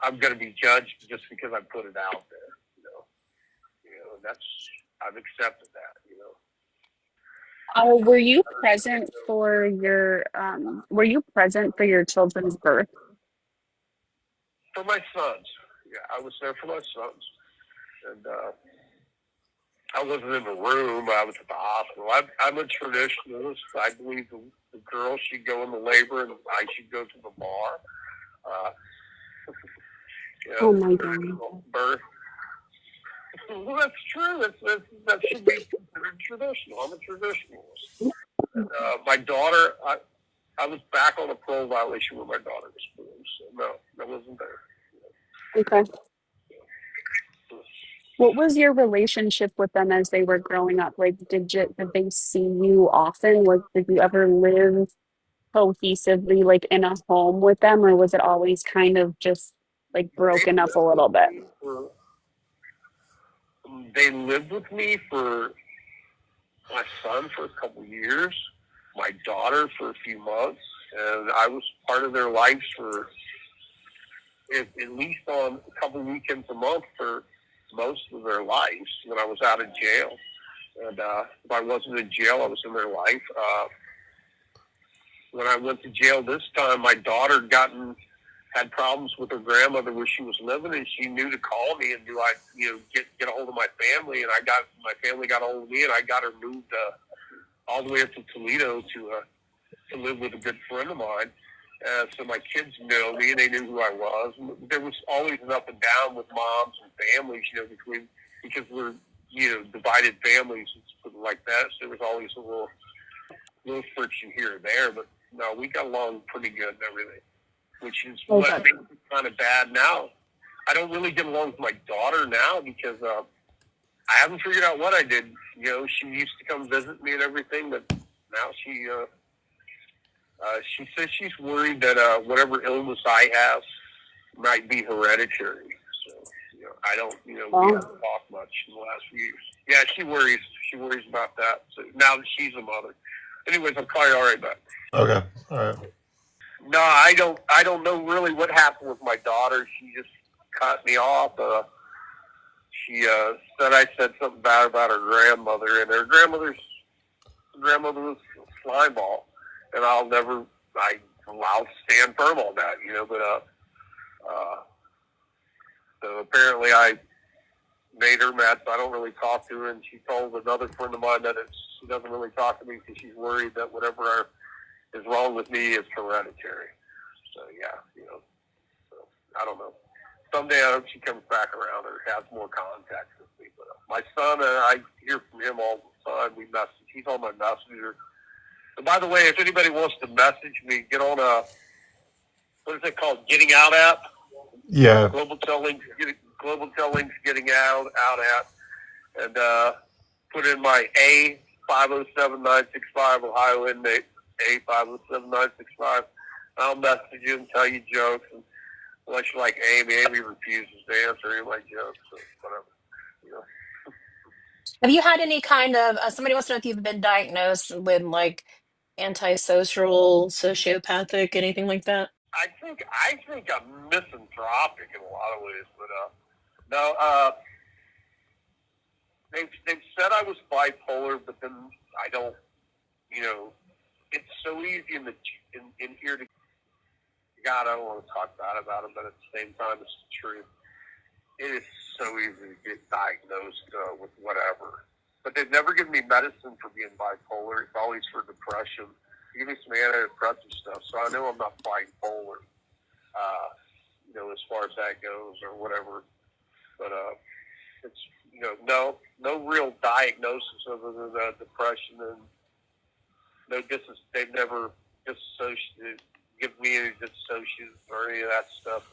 I'm going to be judged just because I put it out there. You know, and I've accepted that. You know. Were you present for your children's birth? For my sons, yeah, I was there for my sons, and I wasn't in the room. I was at the hospital. I'm a traditionalist. I believe the girl should go into labor and I should go to the bar. Oh my God! Birth. Well, that's true. That should be considered traditional. I'm a traditionalist. And, my daughter, I was back on a parole violation when my daughter was born, so no, I wasn't there. Okay. What was your relationship with them as they were growing up? Like, did they see you often? Like, did you ever live cohesively, like in a home with them, or was it always kind of just like broken up a little bit? They lived with me for my son for a couple years, my daughter for a few months, and I was part of their lives for at least on a couple weekends a month for most of their lives when I was out of jail. And if I wasn't in jail, I was in their life. When I went to jail this time, my daughter had problems with her grandmother where she was living, and she knew to call me and do I, get a hold of my family, and my family got a hold of me, and I got her moved all the way up to Toledo to live with a good friend of mine. So my kids know me, and they knew who I was. And there was always an up and down with moms and families, because we're divided families, let's put it like that. So there was always a little friction here or there, but no, we got along pretty good and everything, which is what makes it kind of bad now. I don't really get along with my daughter now because I haven't figured out what I did. She used to come visit me and everything, but now she says she's worried that whatever illness I have might be hereditary. So, I don't, we haven't talked much in the last few years. Yeah, she worries. She worries about that. So now that she's a mother. Anyways, I'll call you all right back. Okay. All right. No, I don't know really what happened with my daughter. She just cut me off. She said I said something bad about her grandmother, and her grandmother was a slime ball, and I'll stand firm on that, But so apparently I made her mad, so I don't really talk to her. And she told another friend of mine that she doesn't really talk to me because she's worried that whatever is wrong with me is hereditary. So yeah, so, I don't know. Someday I hope she comes back around or has more contact with me. But my son, I hear from him all the time. We message. He's on my messenger. And by the way, if anybody wants to message me, get on what is it called? Getting Out app. Yeah. Global Tel Links Getting Out app, and put in my A507965 Ohio inmate A507965. I'll message you and tell you jokes. And unless you're like Amy refuses to answer any of my jokes, so whatever. Have you had any kind of, somebody wants to know if you've been diagnosed with like antisocial, sociopathic, anything like that? I think I'm misanthropic in a lot of ways, but no. They've said I was bipolar, but then I don't. It's so easy in here to. God, I don't want to talk bad about it, but at the same time, it's the truth. It is so easy to get diagnosed with whatever. But they've never given me medicine for being bipolar. It's always for depression. They give me some antidepressant stuff, so I know I'm not bipolar. As far as that goes or whatever. But it's no real diagnosis other than depression, and they've never give me any dissociative or any of that stuff.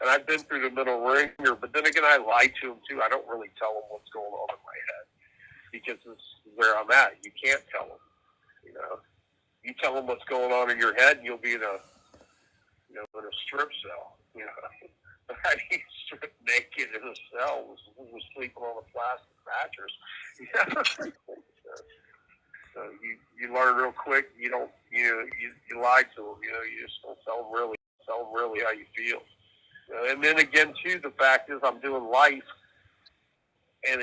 And I've been through the middle ringer, but then again, I lie to them too. I don't really tell them what's going on in my head because it's where I'm at. You can't tell them. You tell them what's going on in your head, and you'll be in a strip cell. How do you strip naked in a cell was sleeping on a plastic mattress? So you learn real quick. You don't you lie to them. You just don't tell them really how you feel. And then again, too, the fact is I'm doing life, and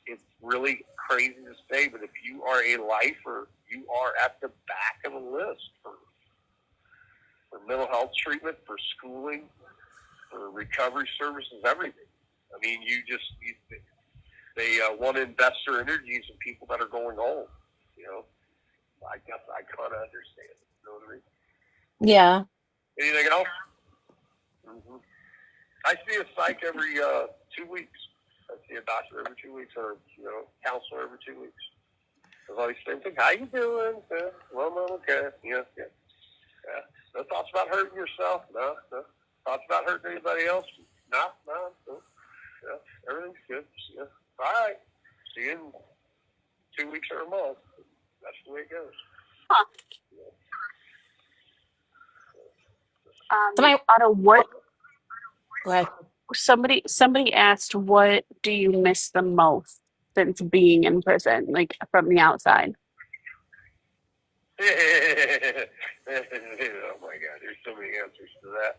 it's really crazy to say, but if you are a lifer, you are at the back of the list for mental health treatment, for schooling, for recovery services, everything. I mean, they want to invest their energies in people that are going home. I guess I kind of understand it. You know what I mean? Yeah. Anything else? Mm-hmm. I see a psych every 2 weeks. I see a doctor every 2 weeks, or counselor every 2 weeks. There's always the same thing. How you doing? Well, no, okay. Yeah. No thoughts about hurting yourself? No. Thoughts about hurting anybody else? No. Yeah, everything's good. Yeah. All right. See you in 2 weeks or a month. That's the way it goes. Huh. Somebody, Otto, what go ahead. somebody asked, what do you miss the most since being in prison, like from the outside? Oh my God, there's so many answers to that.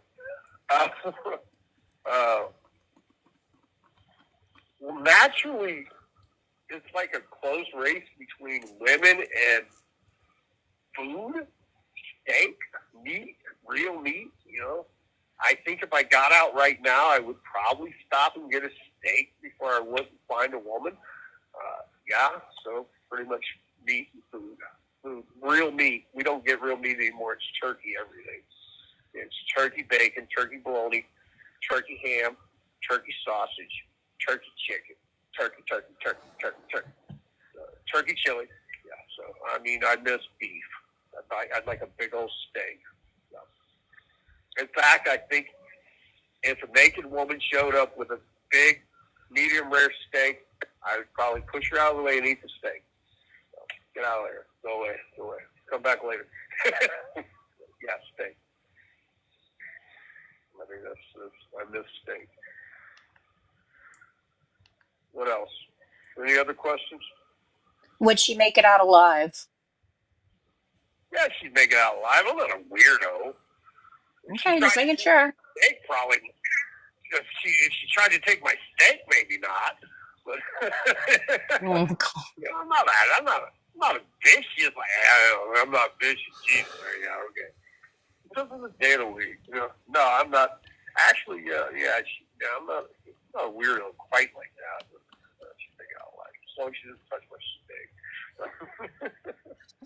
Well, naturally, it's like a close race between women and food, steak, meat, real meat. I think if I got out right now, I would probably stop and get a steak before I would find a woman. Yeah, so pretty much meat and food. Real meat. We don't get real meat anymore. It's turkey everything. It's turkey bacon, turkey bologna, turkey ham, turkey sausage, turkey chicken, turkey, turkey chili. Yeah, so, I miss beef. I'd like a big old steak. Yeah. In fact, I think if a naked woman showed up with a big, medium rare steak, I would probably push her out of the way and eat the steak. So, get out of there. Go away. Come back later. Yeah, steak. I miss steak. What else? Any other questions? Would she make it out alive? Yeah, she'd make it out alive. I'm not a weirdo. Okay, just making sure. Steak, probably. If she tried to take my steak, maybe not. But I'm not a vicious. I'm not vicious. Jesus, yeah, okay. This is a day of the week. No, I'm not. Actually, I'm not a weirdo quite like that. But, she'd make it out alive. As long as she doesn't touch my steak.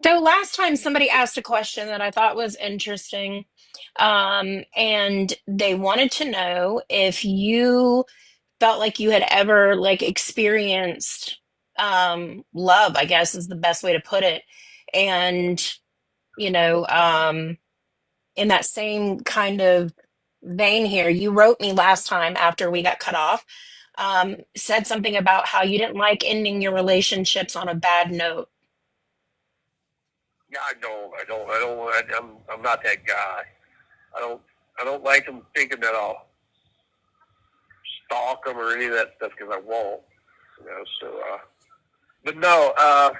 So last time somebody asked a question that I thought was interesting, and they wanted to know if you felt like you had ever like experienced love, I guess is the best way to put it. And, you know, in that same kind of vein here, you wrote me last time after we got cut off, said something about how you didn't like ending your relationships on a bad note. Yeah, I'm not that guy. I don't like them thinking that I'll stalk them or any of that stuff because I won't. But no, I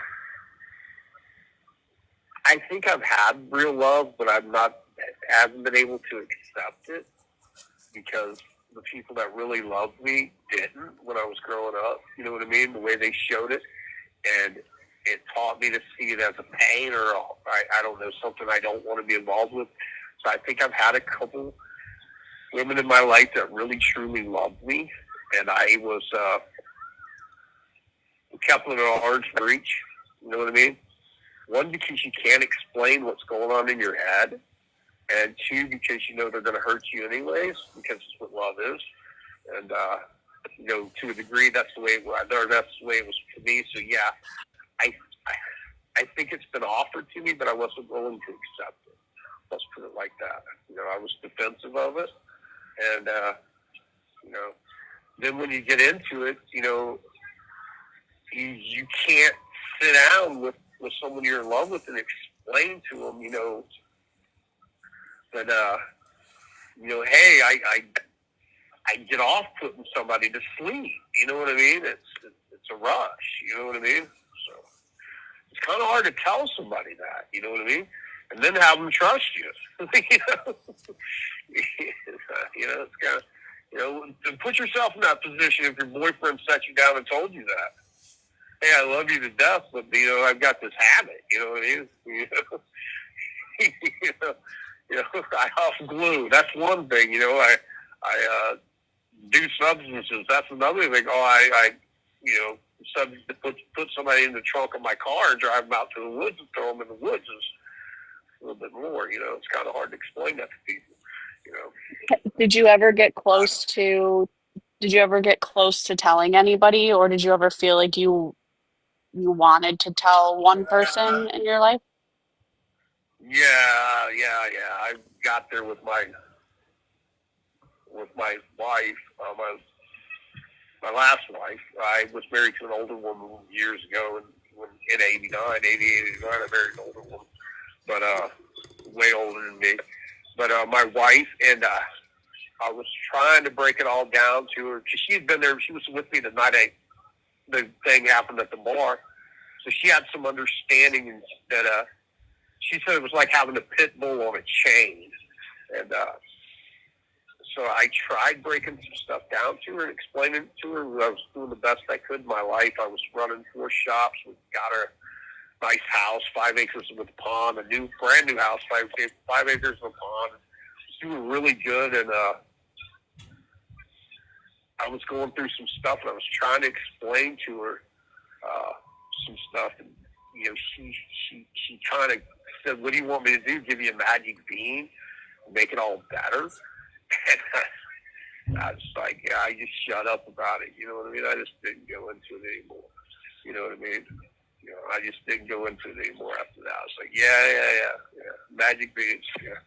think I've had real love, but haven't been able to accept it because the people that really loved me didn't when I was growing up. You know what I mean? The way they showed it, and it taught me to see it as a pain or I don't know, something I don't want to be involved with. So I think I've had a couple women in my life that really truly loved me, and I was kept them at arm's reach. You know what I mean? One, because you can't explain what's going on in your head, and two, because you know they're going to hurt you anyways, because it's what love is. And to a degree, that's the way it was for me. So yeah, I think it's been offered to me, but I wasn't willing to accept it. Let's put it like that. I was defensive of it, and then when you get into it, you can't sit down with someone you're in love with and explain to them, that hey, I get off putting somebody to sleep. You know what I mean? It's a rush. You know what I mean? So it's kind of hard to tell somebody that. You know what I mean? And then have them trust you. It's kind of, put yourself in that position if your boyfriend sat you down and told you that. Hey, I love you to death, but I've got this habit. You know what I mean? I huff glue. That's one thing. I do substances. That's another thing. I subject to put somebody in the trunk of my car and drive them out to the woods and throw them in the woods is a little bit more. It's kind of hard to explain that to people. Did you ever get close to telling anybody, or did you ever feel like you wanted to tell one person in your life? Yeah. I got there with my wife, my last wife. I was married to an older woman years ago, and in 88, 89, I married an older woman, but way older than me. But my wife, and I was trying to break it all down to her because she had been there. She was with me the night the thing happened at the bar, so she had some understanding that she said it was like having a pit bull on a chain, and So I tried breaking some stuff down to her and explaining it to her. I was doing the best I could in my life. I was running 4 shops. We got her a nice house, 5 acres with a pond, a brand new house, 5 acres with a pond. She was doing really good, and I was going through some stuff, and I was trying to explain to her some stuff, and she kind of said, "What do you want me to do? Give you a magic bean, make it all better?" And I was like, "Yeah, I just shut up about it." You know what I mean? I just didn't go into it anymore. You know what I mean? I just didn't go into it anymore after that. I was like, yeah, magic beans, yeah.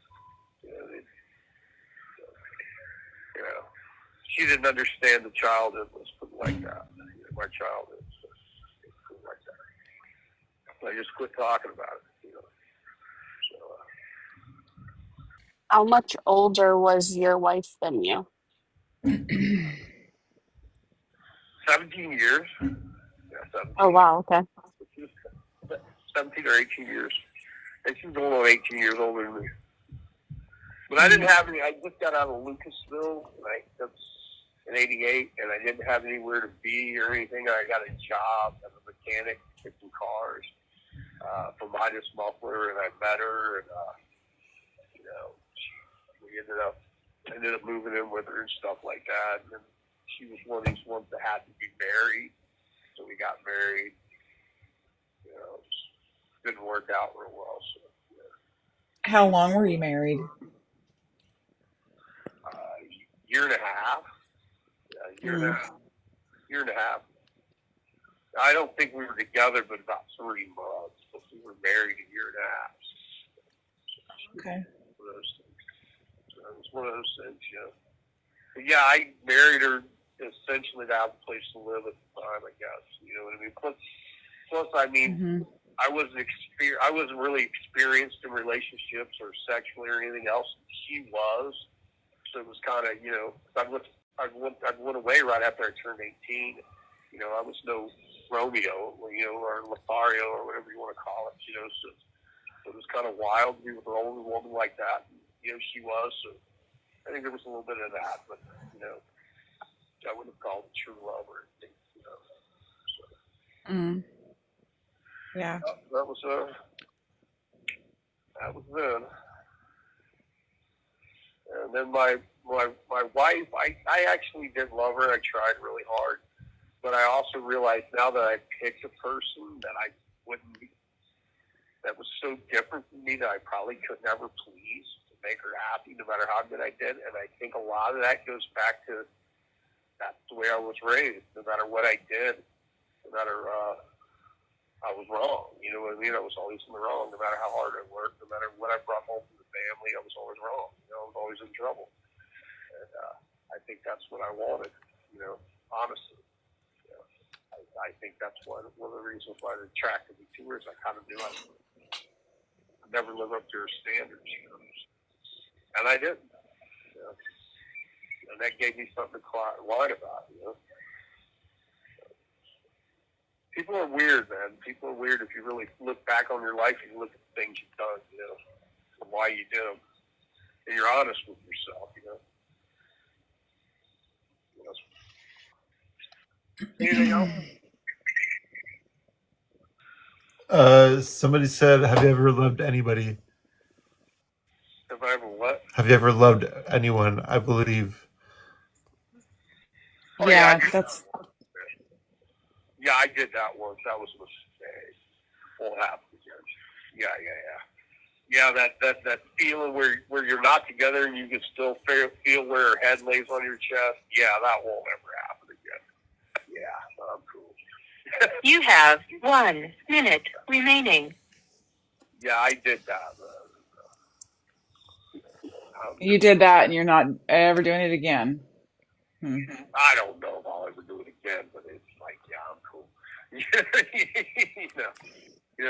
She didn't understand the childhood, let's put it like that. My childhood, so, put it like that. So I just quit talking about it. So, How much older was your wife than you? 17 years. Yeah, 17. Oh, wow. Okay. 17 or 18 years. And she's going on 18 years older than me. But I didn't have any. I just got out of Lucasville, that's in '88, and I didn't have anywhere to be or anything. I got a job as a mechanic fixing cars for Midas Muffler, and I met her, and we ended up moving in with her and stuff like that. And she was one of these ones that had to be married, so we got married. It didn't work out real well. So, How long were you married? Year and a half. Yeah, year and a half. I don't think we were together, but about 3 months. But we were married a year and a half. Okay. So it was one of those things, But yeah, I married her essentially to have a place to live at the time, I guess. You know what I mean? Plus, I mean, I wasn't really experienced in relationships or sexually or anything else. She was. So it was kind of, I went away right after I turned 18. I was no Romeo, or Lothario, or whatever you want to call it. So it was kind of wild to be with an older woman like that. She was. So I think there was a little bit of that, but I wouldn't have called it true love or anything. So. Yeah. That was then. And then my wife, I actually did love her. I tried really hard. But I also realized now that I picked a person that was so different from me that I probably could never please to make her happy no matter how good I did. And I think a lot of that goes back to that's the way I was raised. No matter what I did, no matter I was wrong. You know what I mean? I was always in the wrong. No matter how hard I worked, no matter what I brought home to the family, I was always wrong. I was always in trouble. And I think that's what I wanted, honestly. I think that's one of the reasons why it attracted me to her is I kind of knew I never lived up to her standards, And I didn't. And that gave me something to whine about, People are weird, man. People are weird if you really look back on your life and you look at the things you've done, and why you did them. And you're honest with yourself, Anything else? Somebody said, have you ever loved anybody? Have I ever what? Have you ever loved anyone? I believe. Oh, yeah, I did that once. That was a mistake. Won't happen again. Yeah, that feeling where you're not together and you can still feel where her head lays on your chest. Yeah, that won't ever happen again. Yeah, I'm cool. You have 1 minute remaining. Yeah, I did that. you did that and you're not ever doing it again. I don't know if I'll ever do it again, but it's like, yeah, I'm cool.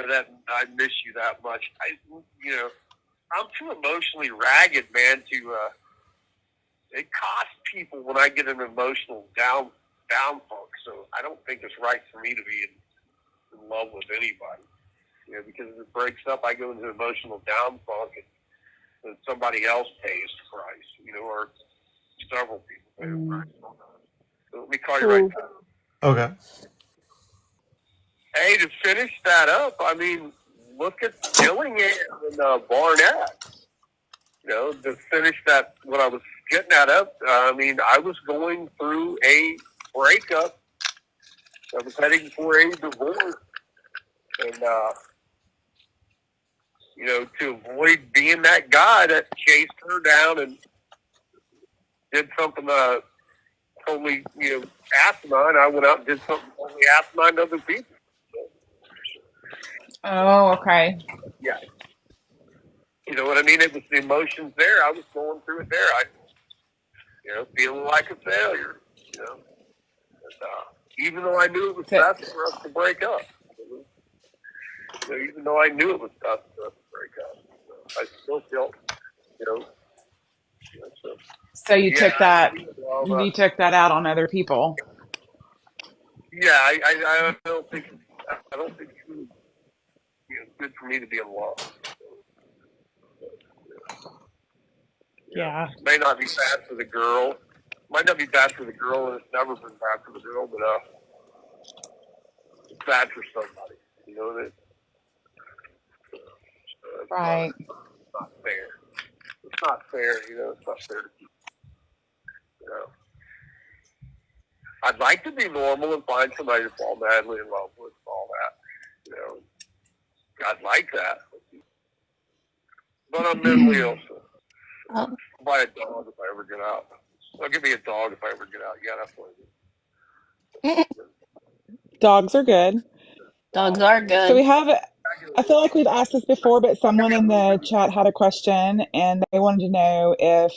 That I miss you that much. I'm too emotionally ragged, man. It costs people when I get an emotional down funk. So I don't think it's right for me to be in love with anybody. Because if it breaks up, I go into emotional down funk, and somebody else pays the price. Or Several people paid a price. Mm. So let me call you right back. Okay. Hey, to finish that up, I mean, look at Dillingham and Barnett. You know, to finish that, what I was getting at up, I mean, I was going through a breakup. I was heading for a divorce. And, you know, to avoid being that guy that chased her down and did something totally, you know, asinine, I went out and did something totally asinine to other people. Oh, okay. Yeah. You know what I mean? It was the emotions there. I was going through it there. I, you know, feeling like a failure, you know. And, even though I knew it was So, best for us to break up. You know, even though I knew it was best for us to break up. I still felt, you know, so, so you yeah, took that well, you took that out on other people. yeah, I don't think it's really, you know, good for me to be in love. You know, Yeah. may not be bad for the girl. Might not be bad for the girl, and it's never been bad for the girl, but it's bad for somebody. You know, that Right. it's not fair. It's not fair. You know, it's not fair to people. You know, I'd like to be normal and find somebody to fall madly in love with and all that. You know, I'd like that, but I'm mentally ill. So Oh, I'll buy a dog if I ever get out. I'll give me a dog if I ever get out. Yeah, that's what it is. Dogs are good. dogs are So we good. have, I feel like we've asked this before, but someone in the chat had a question and they wanted to know if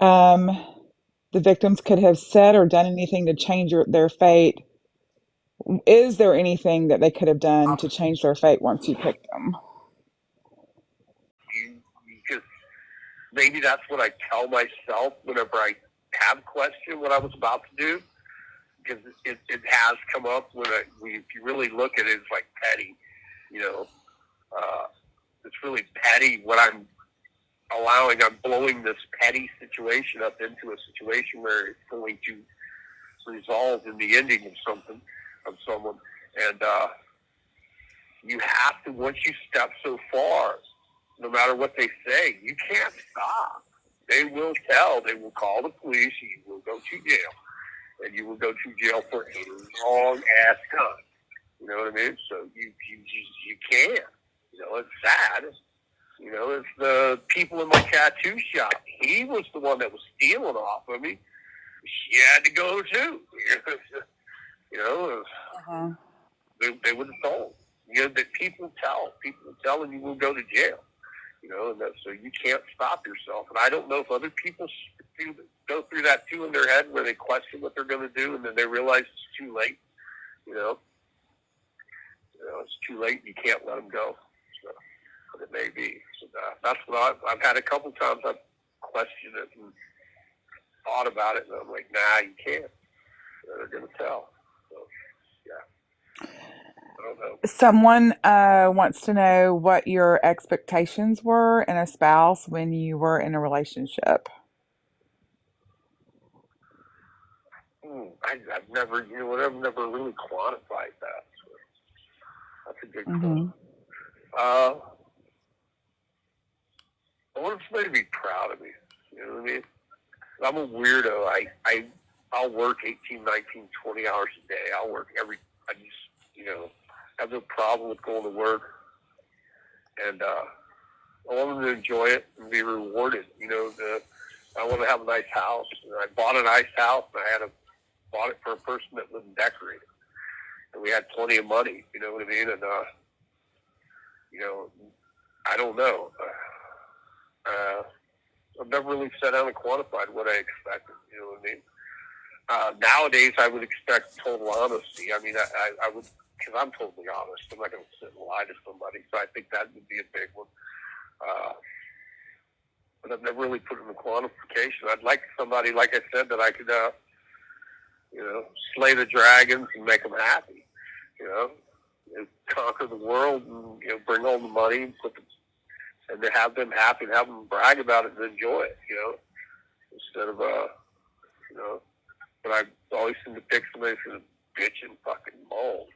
um, the victims could have said or done anything to change their fate. Is there anything that they could have done to change their fate once you picked them? You just, maybe that's what I tell myself whenever I have question what I was about to do, because it has come up when if you really look at it, it's like petty, you know. It's really petty what I'm allowing. I'm blowing this petty situation up into a situation where it's going to resolve in the ending of someone. And you have to, once you step so far, no matter what they say, you can't stop. They will tell. They will call the police. You will go to jail, and you will go to jail for a long ass time. You know what I mean? So you can't. You know, it's sad. You know, it's the people in my tattoo shop. He was the one that was stealing off of me. She had to go too. You know, Uh-huh. they would have told. You know, that people tell, and you will go to jail. You know, and so you can't stop yourself. And I don't know if other people go through that too in their head, where they question what they're going to do, and then they realize it's too late. You know, it's too late. You can't let them go. So, but it may be. So that's what I've had a couple times. I've questioned it and thought about it, and I'm like, nah, you can't. They're going to tell. So, yeah, I don't know. Someone wants to know what your expectations were in a spouse when you were in a relationship. I've never, you know, I've never really quantified that. So that's a good Mm-hmm. question. I want somebody to be proud of me. You know what I mean? I'm a weirdo. I'll work 18, 19, 20 hours a day. I just, you know, have no problem with going to work. And I want them to enjoy it and be rewarded. You know, I want to have a nice house. And I bought a nice house, and bought it for a person that wouldn't decorate it. And we had plenty of money, you know what I mean? And, you know, I don't know. I've never really sat down and quantified what I expected, you know what I mean? Nowadays, I would expect total honesty. I mean, I would, because I'm totally honest. I'm not going to sit and lie to somebody. So I think that would be a big one. But I've never really put it in the quantification. I'd like somebody, like I said, that I could, you know, slay the dragons and make them happy. You know, and conquer the world and, you know, bring home the money and to have them happy and have them brag about it and enjoy it. You know, instead of you know. But I always seem to pick somebody for the bitch and fucking moan.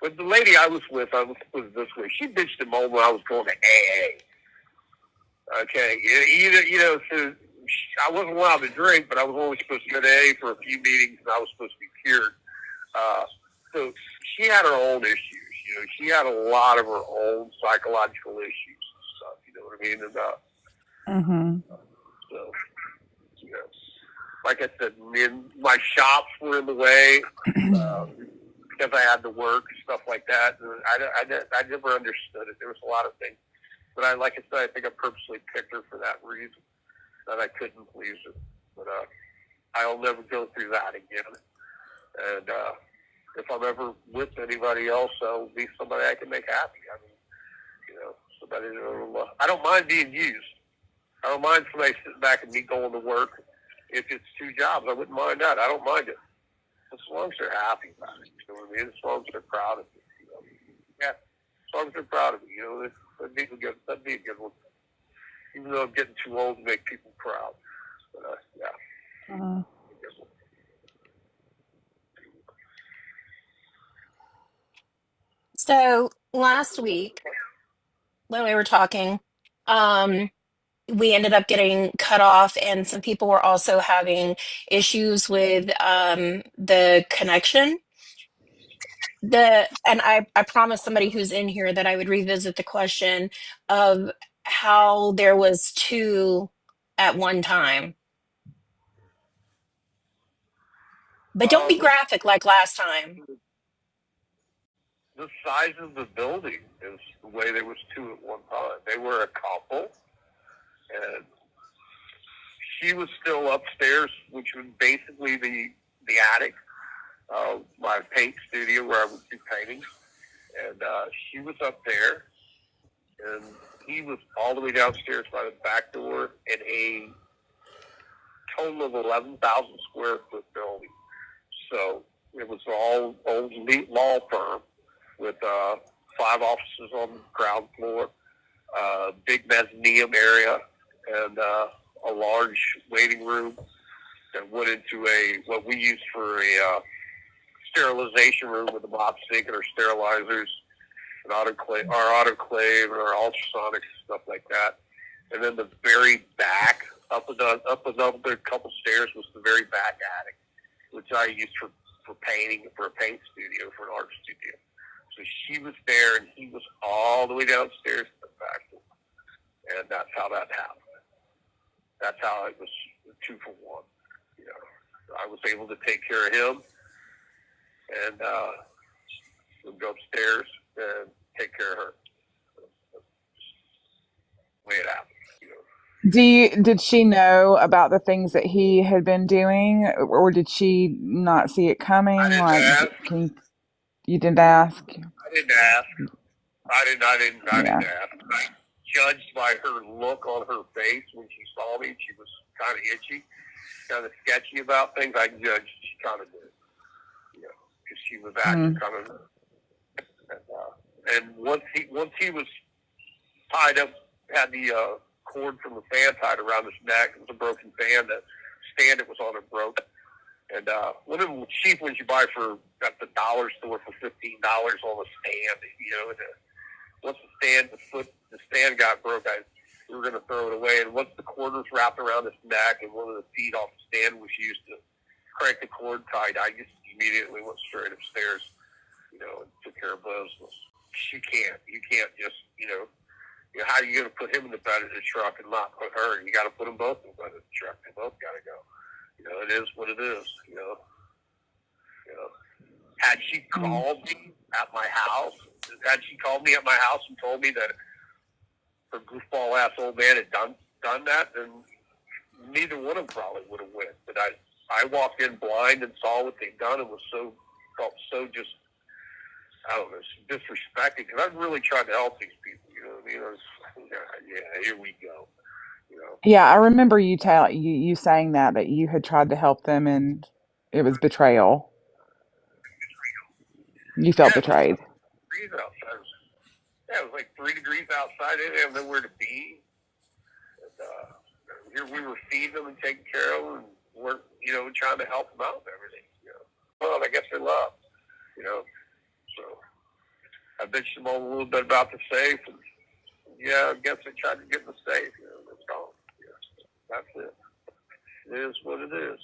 But the lady I was with, I was this way. She bitched and moaned when I was going to AA. Okay, so I wasn't allowed to drink, but I was only supposed to go to AA for a few meetings, and I was supposed to be cured. So she had her own issues. She had a lot of her own psychological issues and stuff. You know what I mean? And so, like I said, my shops were in the way because I had to work and stuff like that. And I never understood it. There was a lot of things. But like I said, I think I purposely picked her for that reason, that I couldn't please her. But I'll never go through that again. And if I'm ever with anybody else, I'll be somebody I can make happy. I mean, somebody that I don't mind being used. I don't mind somebody sitting back and me going to work. If it's 2 jobs, I wouldn't mind that. I don't mind it. As long as they're happy about it. You know what I mean? As long as they're proud of it. Yeah. As long as they're proud of it. That'd be a good one. Even though I'm getting too old to make people proud. But, yeah. So last week when we were talking, we ended up getting cut off, and some people were also having issues with the connection. And I promised somebody who's in here that I would revisit the question of how there was 2 at one time. But don't be graphic like last time. The size of the building is the way there was 2 at one time. They were a couple, and she was still upstairs, which was basically the attic of my paint studio where I would do paintings. And she was up there, and he was all the way downstairs by the back door in a total of 11,000 square foot building. So it was all old elite law firm with 5 offices on the ground floor, big mezzanine area, and a large waiting room that went into what we used for a sterilization room with a mop sink and our sterilizers, and our autoclave and our ultrasonics and stuff like that. And then the very back, up another couple stairs, was the very back attic, which I used for painting, for a paint studio, for an art studio. So she was there, and he was all the way downstairs to the back door. And that's how that happened. That's how it was 2 for 1. I was able to take care of him, and go upstairs and take care of her. That's the way it happened. Did she know about the things that he had been doing, or did she not see it coming? I didn't Like, ask. you didn't ask? I didn't ask. I didn't Yeah. ask. I judged by her look on her face when she saw me. She was kind of itchy, kind of sketchy about things. I judged she kind of did, because she was acting kind of. And once he was tied up, had the cord from the fan tied around his neck. It was a broken fan. The stand it was on it broke. And one of them cheap ones you buy at the dollar store for $15 on the stand. And once the stand got broke, we were going to throw it away. And once the cord was wrapped around his neck and one of the feet off the stand was used to crank the cord tight, I just immediately went straight upstairs, and took care of business. You can't just, how are you going to put him in the bed of the truck and not put her? You got to put them both in the bed of the truck. They both got to go. It is what it is. Had she called me at my house, and told me that her goofball ass old man had done that, then neither one of them probably would have went. But I walked in blind and saw what they'd done and felt so just, I don't know, disrespected, because I've really tried to help these people. Here we go. Yeah, I remember you saying that you had tried to help them, and it was betrayal. You felt betrayed. It was like 3 degrees outside. They didn't have nowhere to be. And, here we were feeding them and taking care of them, and we're, trying to help them out and everything. Well, I guess they're loved, So I bitched them all a little bit about the safe, and I guess I tried to get the safe. That's all. That's it. It is what it is.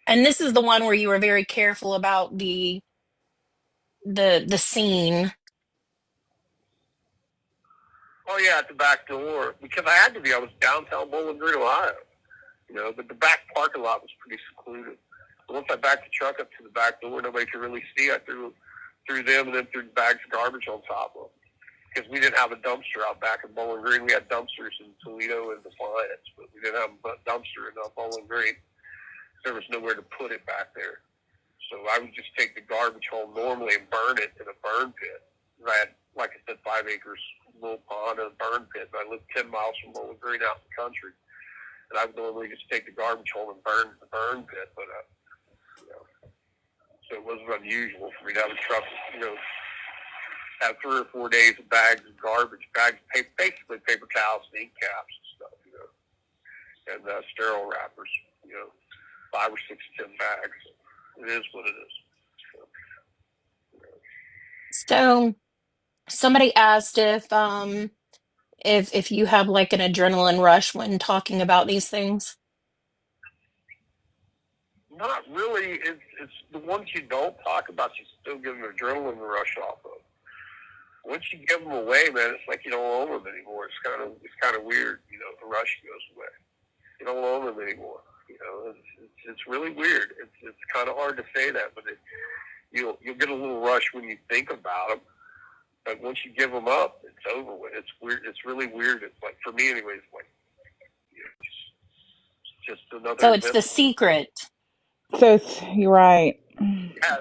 And this is the one where you were very careful about the scene. Oh yeah, at the back door, because I had to be. I was downtown Bowling Green, Ohio. But the back parking lot was pretty secluded. But once I backed the truck up to the back door, nobody could really see. I threw them and then threw bags of garbage on top of them. Because we didn't have a dumpster out back in Bowling Green. We had dumpsters in Toledo and Defiance, but we didn't have a dumpster in Bowling Green. There was nowhere to put it back there. So I would just take the garbage home normally and burn it in a burn pit. I had, like I said, 5 acres, little pond and a burn pit. And I lived 10 miles from Bowling Green out in the country. And I would normally just take the garbage home and burn the burn pit. But, so it wasn't unusual for me to have a truck, have 3 or 4 days of bags of garbage, basically paper towels and ink caps and stuff, and sterile wrappers, 5 or 6, 10 bags. It is what it is. So somebody asked if you have like an adrenaline rush when talking about these things. Not really. It's the ones you don't talk about, you still give an adrenaline rush off of. Once you give them away, man, it's like you don't own them anymore. It's kind of weird, the rush goes away. You don't own them anymore. It's really weird. It's kind of hard to say that, but you'll get a little rush when you think about them. But once you give them up, it's over with. It's weird. It's really weird. It's like, for me anyways, like, just another. So it's the secret. So you're right. Yeah.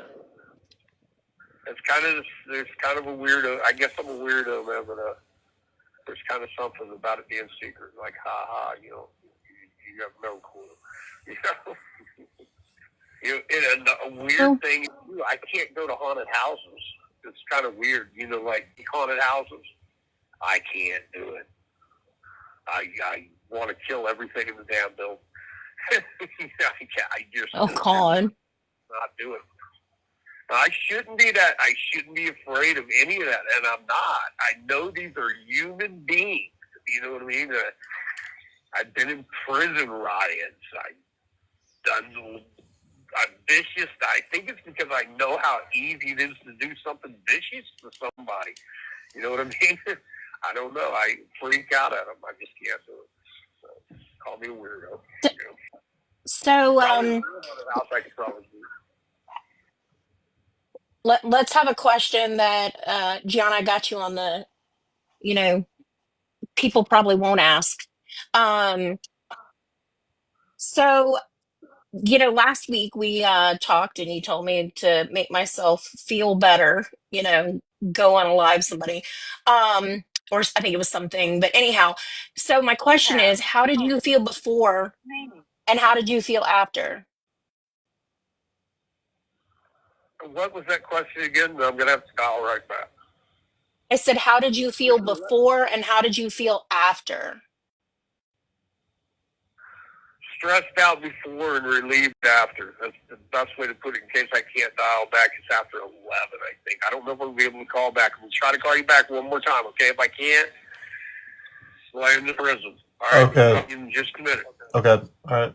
There's kind of a weirdo. I guess I'm a weirdo, man, but there's kind of something about it being secret. Like, you have no clue. And a weird thing, I can't go to haunted houses. It's kind of weird, like haunted houses. I can't do it. I want to kill everything in the damn building. I just God. not do it. I shouldn't be that. I shouldn't be afraid of any of that, and I'm not. I know these are human beings. You know what I mean? I've been in prison riots. I'm vicious. I think it's because I know how easy it is to do something vicious to somebody. You know what I mean? I don't know. I freak out at them. I just can't do it. So, call me a weirdo. So, I could probably do. let's have a question that Gianna, I got you on the, people probably won't ask. So, last week we talked and you told me to make myself feel better, go on a live somebody. Or I think it was something, but anyhow, so my question is, how did you feel before and how did you feel after? What was that question again? I'm going to have to dial right back. I said, how did you feel before and how did you feel after? Stressed out before and relieved after. That's the best way to put it in case I can't dial back. It's after 11, I think. I don't know if I'll be able to call back. I'm going to try to call you back one more time, okay? If I can't, slide in the prison. All right? Okay. In just a minute. Okay. All right.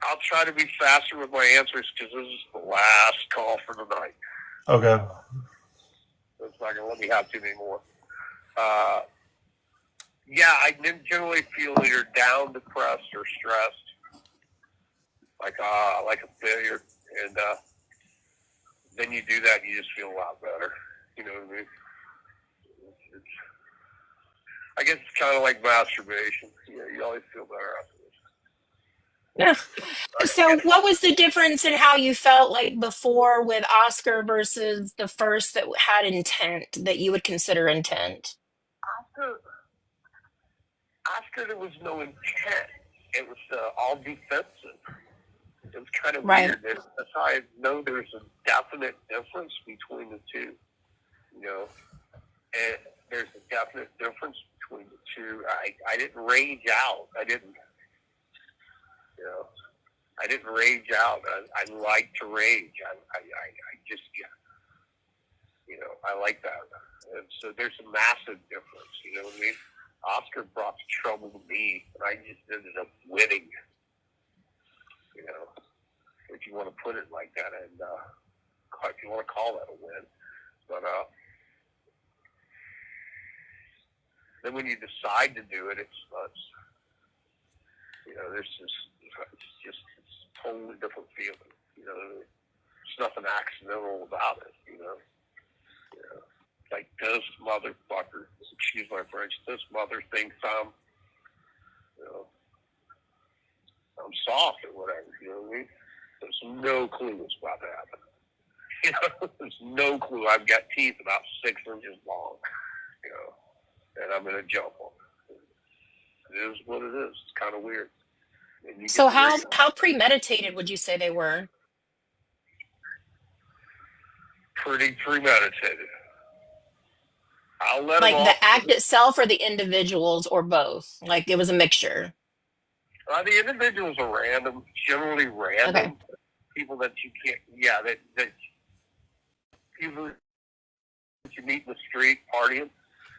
I'll try to be faster with my answers because this is the last call for the night. Okay. It's not going to let me have too many more. Yeah, I generally feel either down, depressed, or stressed, like a failure. And then you do that, and you just feel a lot better. You know what I mean? I guess it's kind of like masturbation. You always feel better afterwards. Yeah. So what was the difference in how you felt like before with Oscar versus the first that had intent, that you would consider intent? Oscar, there was no intent. It was all defensive. It was kind of Right. weird. That's how I know there's a definite difference between the two. And there's a definite difference between the two. I didn't rage out. I didn't, you know, I didn't rage out. I like to rage. I just, yeah, you know, I like that. And so there's a massive difference, you know what I mean? Oscar brought the trouble to me, and I just ended up winning, you know, if you want to put it like that, and if you want to call that a win. But then when you decide to do it, it's you know, it's a totally different feeling. You know, there's nothing accidental about it. You know, like this motherfucker, excuse my French, this mother thinks you know, I'm soft or whatever. You know what I mean? There's no clue what's about to happen. You know, there's no clue. I've got teeth about 6 inches long. You know, and I'm gonna jump on it. It is what it is. It's kind of weird. So how premeditated would you say they were? Pretty premeditated. I'll let them Like off. the act itself or the individuals or both? Like it was a mixture. The individuals are random, generally random. Okay. People that you can't, yeah, that people that you meet in the street, partying,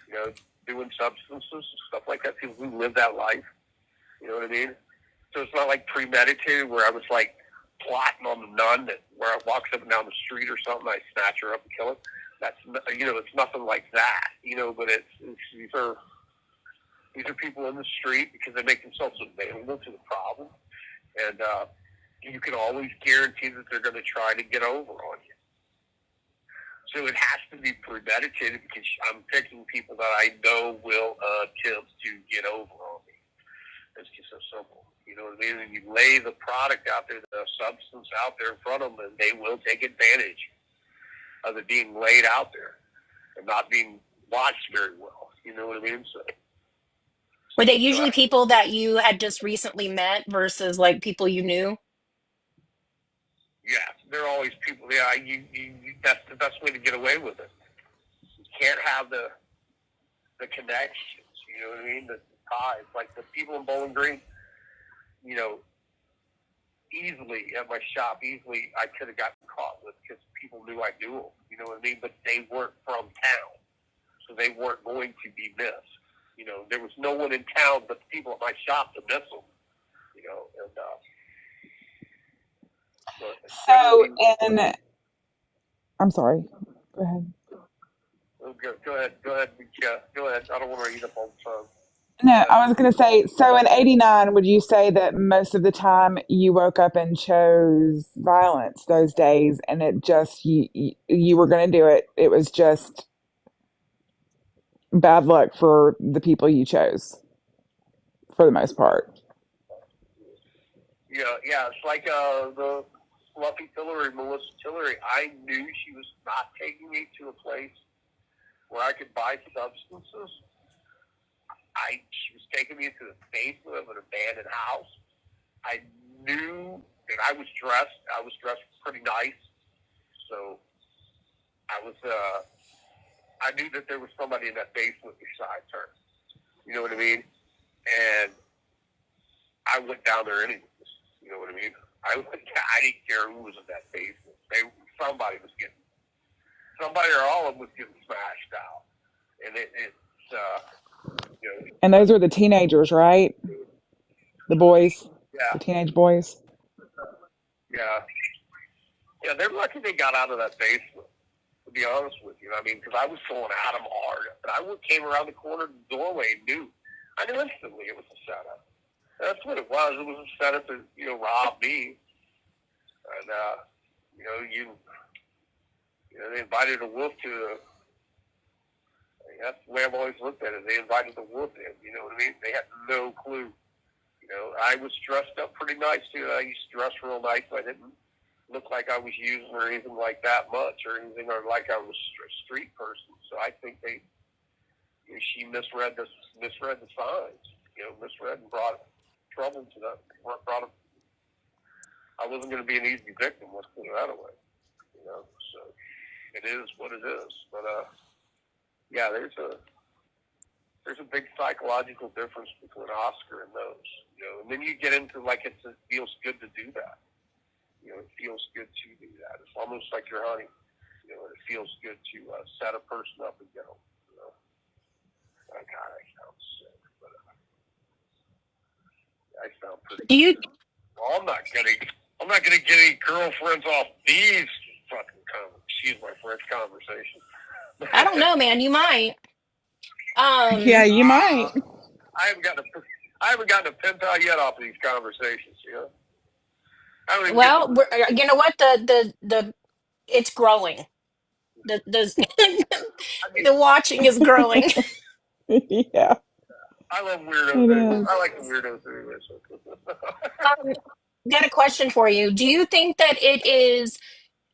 you know, doing substances, stuff like that. People who live that life. You know what I mean? So it's not like premeditated where I was like plotting on the nun that where I walks up and down the street or something, I snatch her up and kill her. That's, you know, it's nothing like that. You know, but these are people in the street because they make themselves available to the problem, and you can always guarantee that they're going to try to get over on you. So it has to be premeditated because I'm picking people that I know will attempt to get over on me. It's just so simple. You know what I mean? And you lay the product out there, the substance out there in front of them, and they will take advantage of it being laid out there and not being watched very well. You know what I mean? Were they usually people that you had just recently met versus like people you knew? Yeah, they're always people. Yeah, that's the best way to get away with it. You can't have the connections. You know what I mean? The ties, like the people in Bowling Green. You know, easily at my shop, I could have gotten caught with because people knew I knew them. You know what I mean? But they weren't from town, so they weren't going to be missed. You know, there was no one in town but the people at my shop to miss them. You know, and I'm sorry. Go ahead. Go ahead. Go ahead. I don't want to eat up all the time. No, I was going to say, so in 89, would you say that most of the time you woke up and chose violence those days and it just, you were going to do it? It was just bad luck for the people you chose for the most part. Yeah. It's like the Fluffy Tillery, Melissa Tillery. I knew she was not taking me to a place where I could buy substances. She was taking me to the basement of an abandoned house. I knew that I was dressed. I was dressed pretty nice, so I knew that there was somebody in that basement besides her. You know what I mean? And I went down there anyways. You know what I mean? I didn't care who was in that basement. Somebody or all of them was getting smashed out, and you know. And those were the teenagers, right? The boys, Yeah. the teenage boys. Yeah, they're lucky they got out of that basement, to be honest with you. I mean, because I was going at them hard. But I came around the corner of the doorway and I knew instantly it was a setup. That's what it was. It was a setup to, you know, rob me. And, you know, they invited a wolf that's the way I've always looked at it. They invited the wolf in, you know what I mean? They had no clue. You know, I was dressed up pretty nice, too. I used to dress real nice. I didn't look like I was using or anything like that much or anything, or like I was a street person. So I think she misread the signs, you know, misread and brought trouble to that. I wasn't going to be an easy victim. Let's put it that way, you know. So it is what it is. But yeah, there's a big psychological difference between Oscar and those. You know, and then you get into like it feels good to do that. You know, it feels good to do that. It's almost like you're hunting. You know, it feels good to set a person up and get them. You know, oh, God, I sound sick, but I sound pretty Do you? good. Well, I'm not gonna get any girlfriends off these fucking excuse my French conversation. I don't know, man. You might. Yeah, you might. I haven't gotten a pen pal yet off of these conversations. You know, I don't even Well, get you know what? The it's growing. The I mean, the watching is growing. Yeah, I love weirdos. it Anyway. is. I like the weirdos anyway. So. Got a question for you. Do you think that it is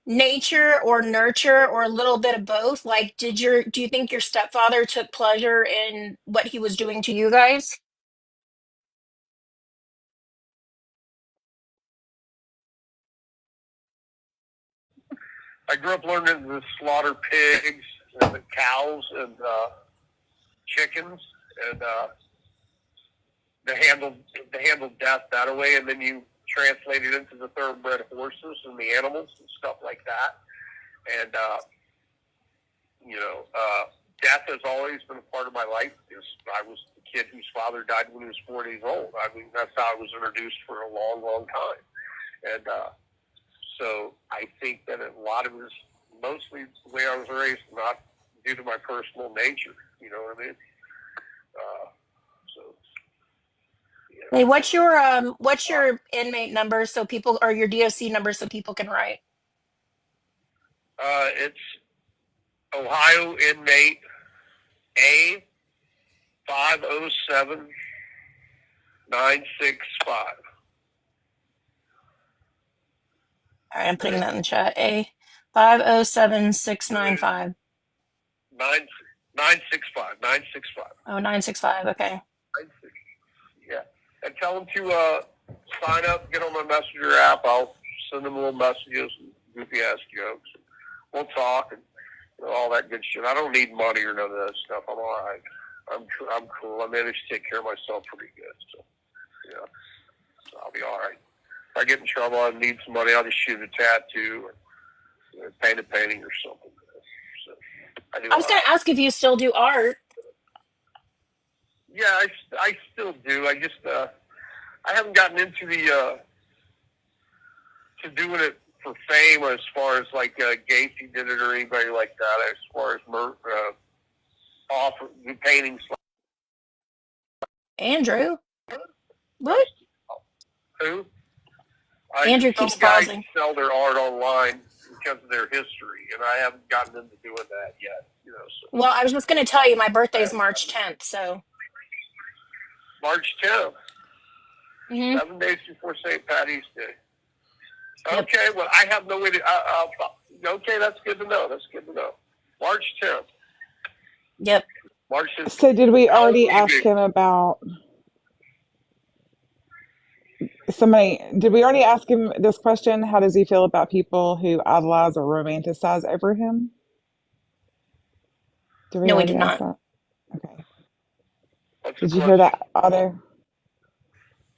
nature or nurture or a little bit of both? Like, do you think your stepfather took pleasure in what he was doing to you guys? I grew up learning to slaughter pigs and cows and chickens and to handle death that way, and then you translate it into the thoroughbred horses and the animals and stuff like that. And you know, death has always been a part of my life. Because I was the kid whose father died when he was 4 days old. I mean, that's how I was introduced for a long, long time. And so I think that a lot of it is mostly the way I was raised, not due to my personal nature. You know what I mean? So. Yeah. Hey, what's your inmate number so people or your DOC number so people can write? It's Ohio inmate A 507965. All right, I'm putting that in the chat. A 507-695. 965. Oh, 965. Okay. Yeah. And tell them to sign up, get on my messenger app. I'll send them little messages and goofy ass jokes. We'll talk and all that good shit. I don't need money or none of that stuff. I'm all right. I'm cool. I managed to take care of myself pretty good. So, yeah. So I'll be all right. If I get in trouble, I need some money, I'll just shoot a tattoo or paint a painting or something. So I was going to ask if you still do art. Yeah, I still do. I just I haven't gotten into the to doing it for fame as far as like Gacy did it or anybody like that. As far as offer paintings. Andrew, what? Who? Andrew Some keeps guys pausing. sell their art online because of their history, and I haven't gotten into doing that yet. You know. So. Well, I was just going to tell you my birthday is March 10th, so. March 10th. Mm-hmm. 7 days before St. Patty's Day. Yep. Okay, well, I have no way to. Okay, that's good to know. March 10th. Yep. March 10th. So, did we already ask him about somebody? Did we already ask him this question? How does he feel about people who idolize or romanticize over him? Did we No, we already did ask not. that? Okay. What's Did you hear that, Otto?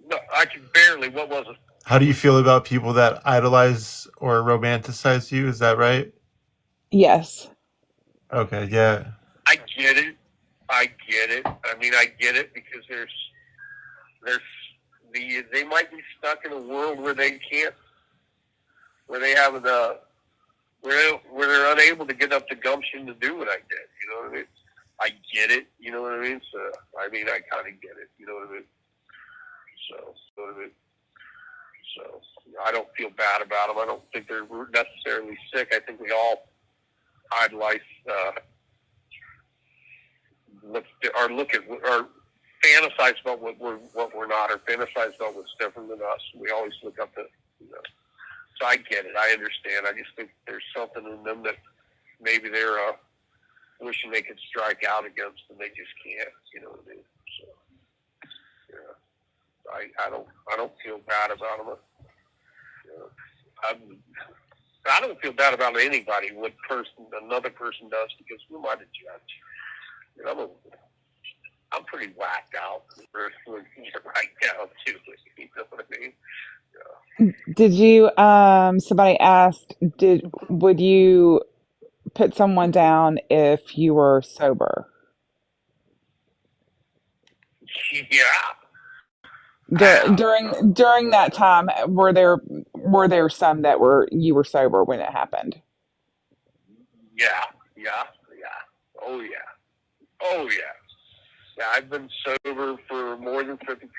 No, I can barely. What was it? How do you feel about people that idolize or romanticize you? Is that right? Yes. Okay, yeah. I get it. I mean, I get it because they might be stuck in a world where they can't, where they have where they're unable to get up the gumption to do what I did. You know what I mean? I get it. You know what I mean? So I mean, I kind of get it. You know what I mean? So I don't feel bad about them. I don't think they're necessarily sick. I think we all idolize, or fantasize about what we're not, or fantasize about what's different than us. We always look up to, So I get it. I understand. I just think there's something in them that maybe they're wishing they could strike out against, and they just can't. You know what I mean? So, yeah. I don't feel bad about them. I don't feel bad about anybody. Another person does, because who am I to judge? I'm pretty whacked out for right now too. You know what I mean? Did you, somebody asked, would you put someone down if you were sober? Yeah. During that time, were there some that you were sober when it happened? Yeah. Yeah. Yeah. Oh yeah. Oh yeah. Yeah. I've been sober for more than 50%,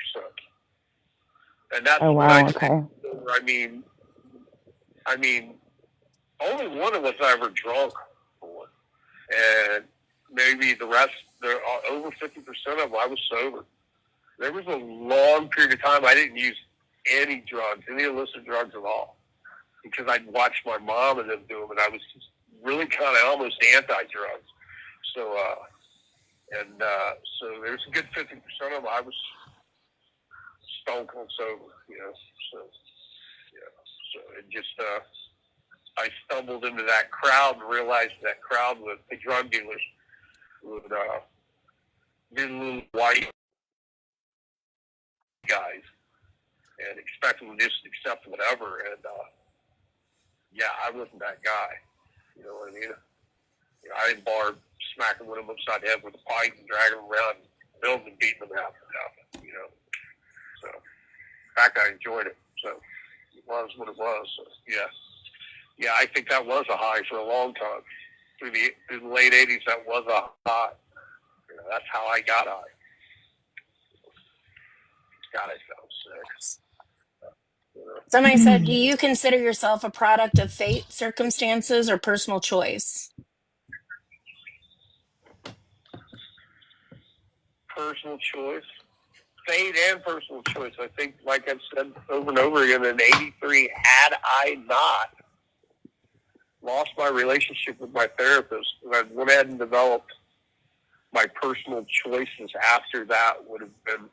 and that's Oh when I wow, say okay. sober. I mean, only one of us ever drunk for, and maybe the rest. There are over 50% of them I was sober. There was a long period of time I didn't use any drugs, any illicit drugs at all, because I'd watch my mom and them do them, and I was just really kind of almost anti-drugs. So, so there's a good 50% of them I was stone cold sober, you know. So, yeah. So it just, I stumbled into that crowd and realized that crowd with the drug dealers would be little white guys and expect them to just accept whatever. And yeah, I wasn't that guy. You know what I mean? You know, I didn't bar smacking with them upside the head with a pipe and dragging them around, and building and beating them half to death. You know, so in fact, I enjoyed it. So it was what it was. So, yeah, yeah, I think that was a high for a long time. Through the late '80s, that was a high. You know, that's how I got high. God, I felt sick. You know? Somebody said, do you consider yourself a product of fate, circumstances, or personal choice? Personal choice, fate, and personal choice. I think, like I've said over and over again, in '83, had I not lost my relationship with my therapist, and I went ahead and developed my personal choices after that, would have been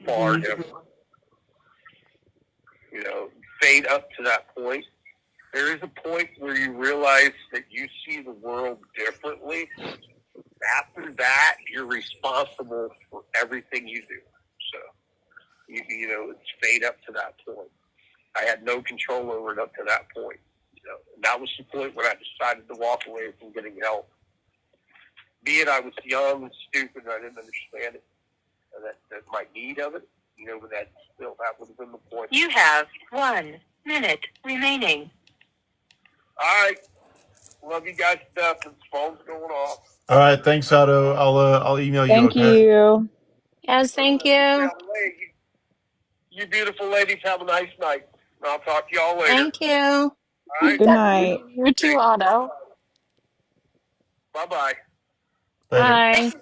far different. You know, fade up to that point. There is a point where you realize that you see the world differently. After that, you're responsible for everything you do. So, you know, it's fade up to that point. I had no control over it up to that point. You know, and that was the point when I decided to walk away from getting help. Be it I was young and stupid and I didn't understand it, and that my need of it, you know, but that would have been the point. You have 1 minute remaining. All right. Love you guys to death. This phone's going off. All right, thanks, Otto. I'll email you. Thank Okay. you. Yes, thank you. You beautiful ladies have a nice night. I'll talk to y'all later. Thank you. All right? Good night. You too, Otto. Bye-bye. Later. Bye.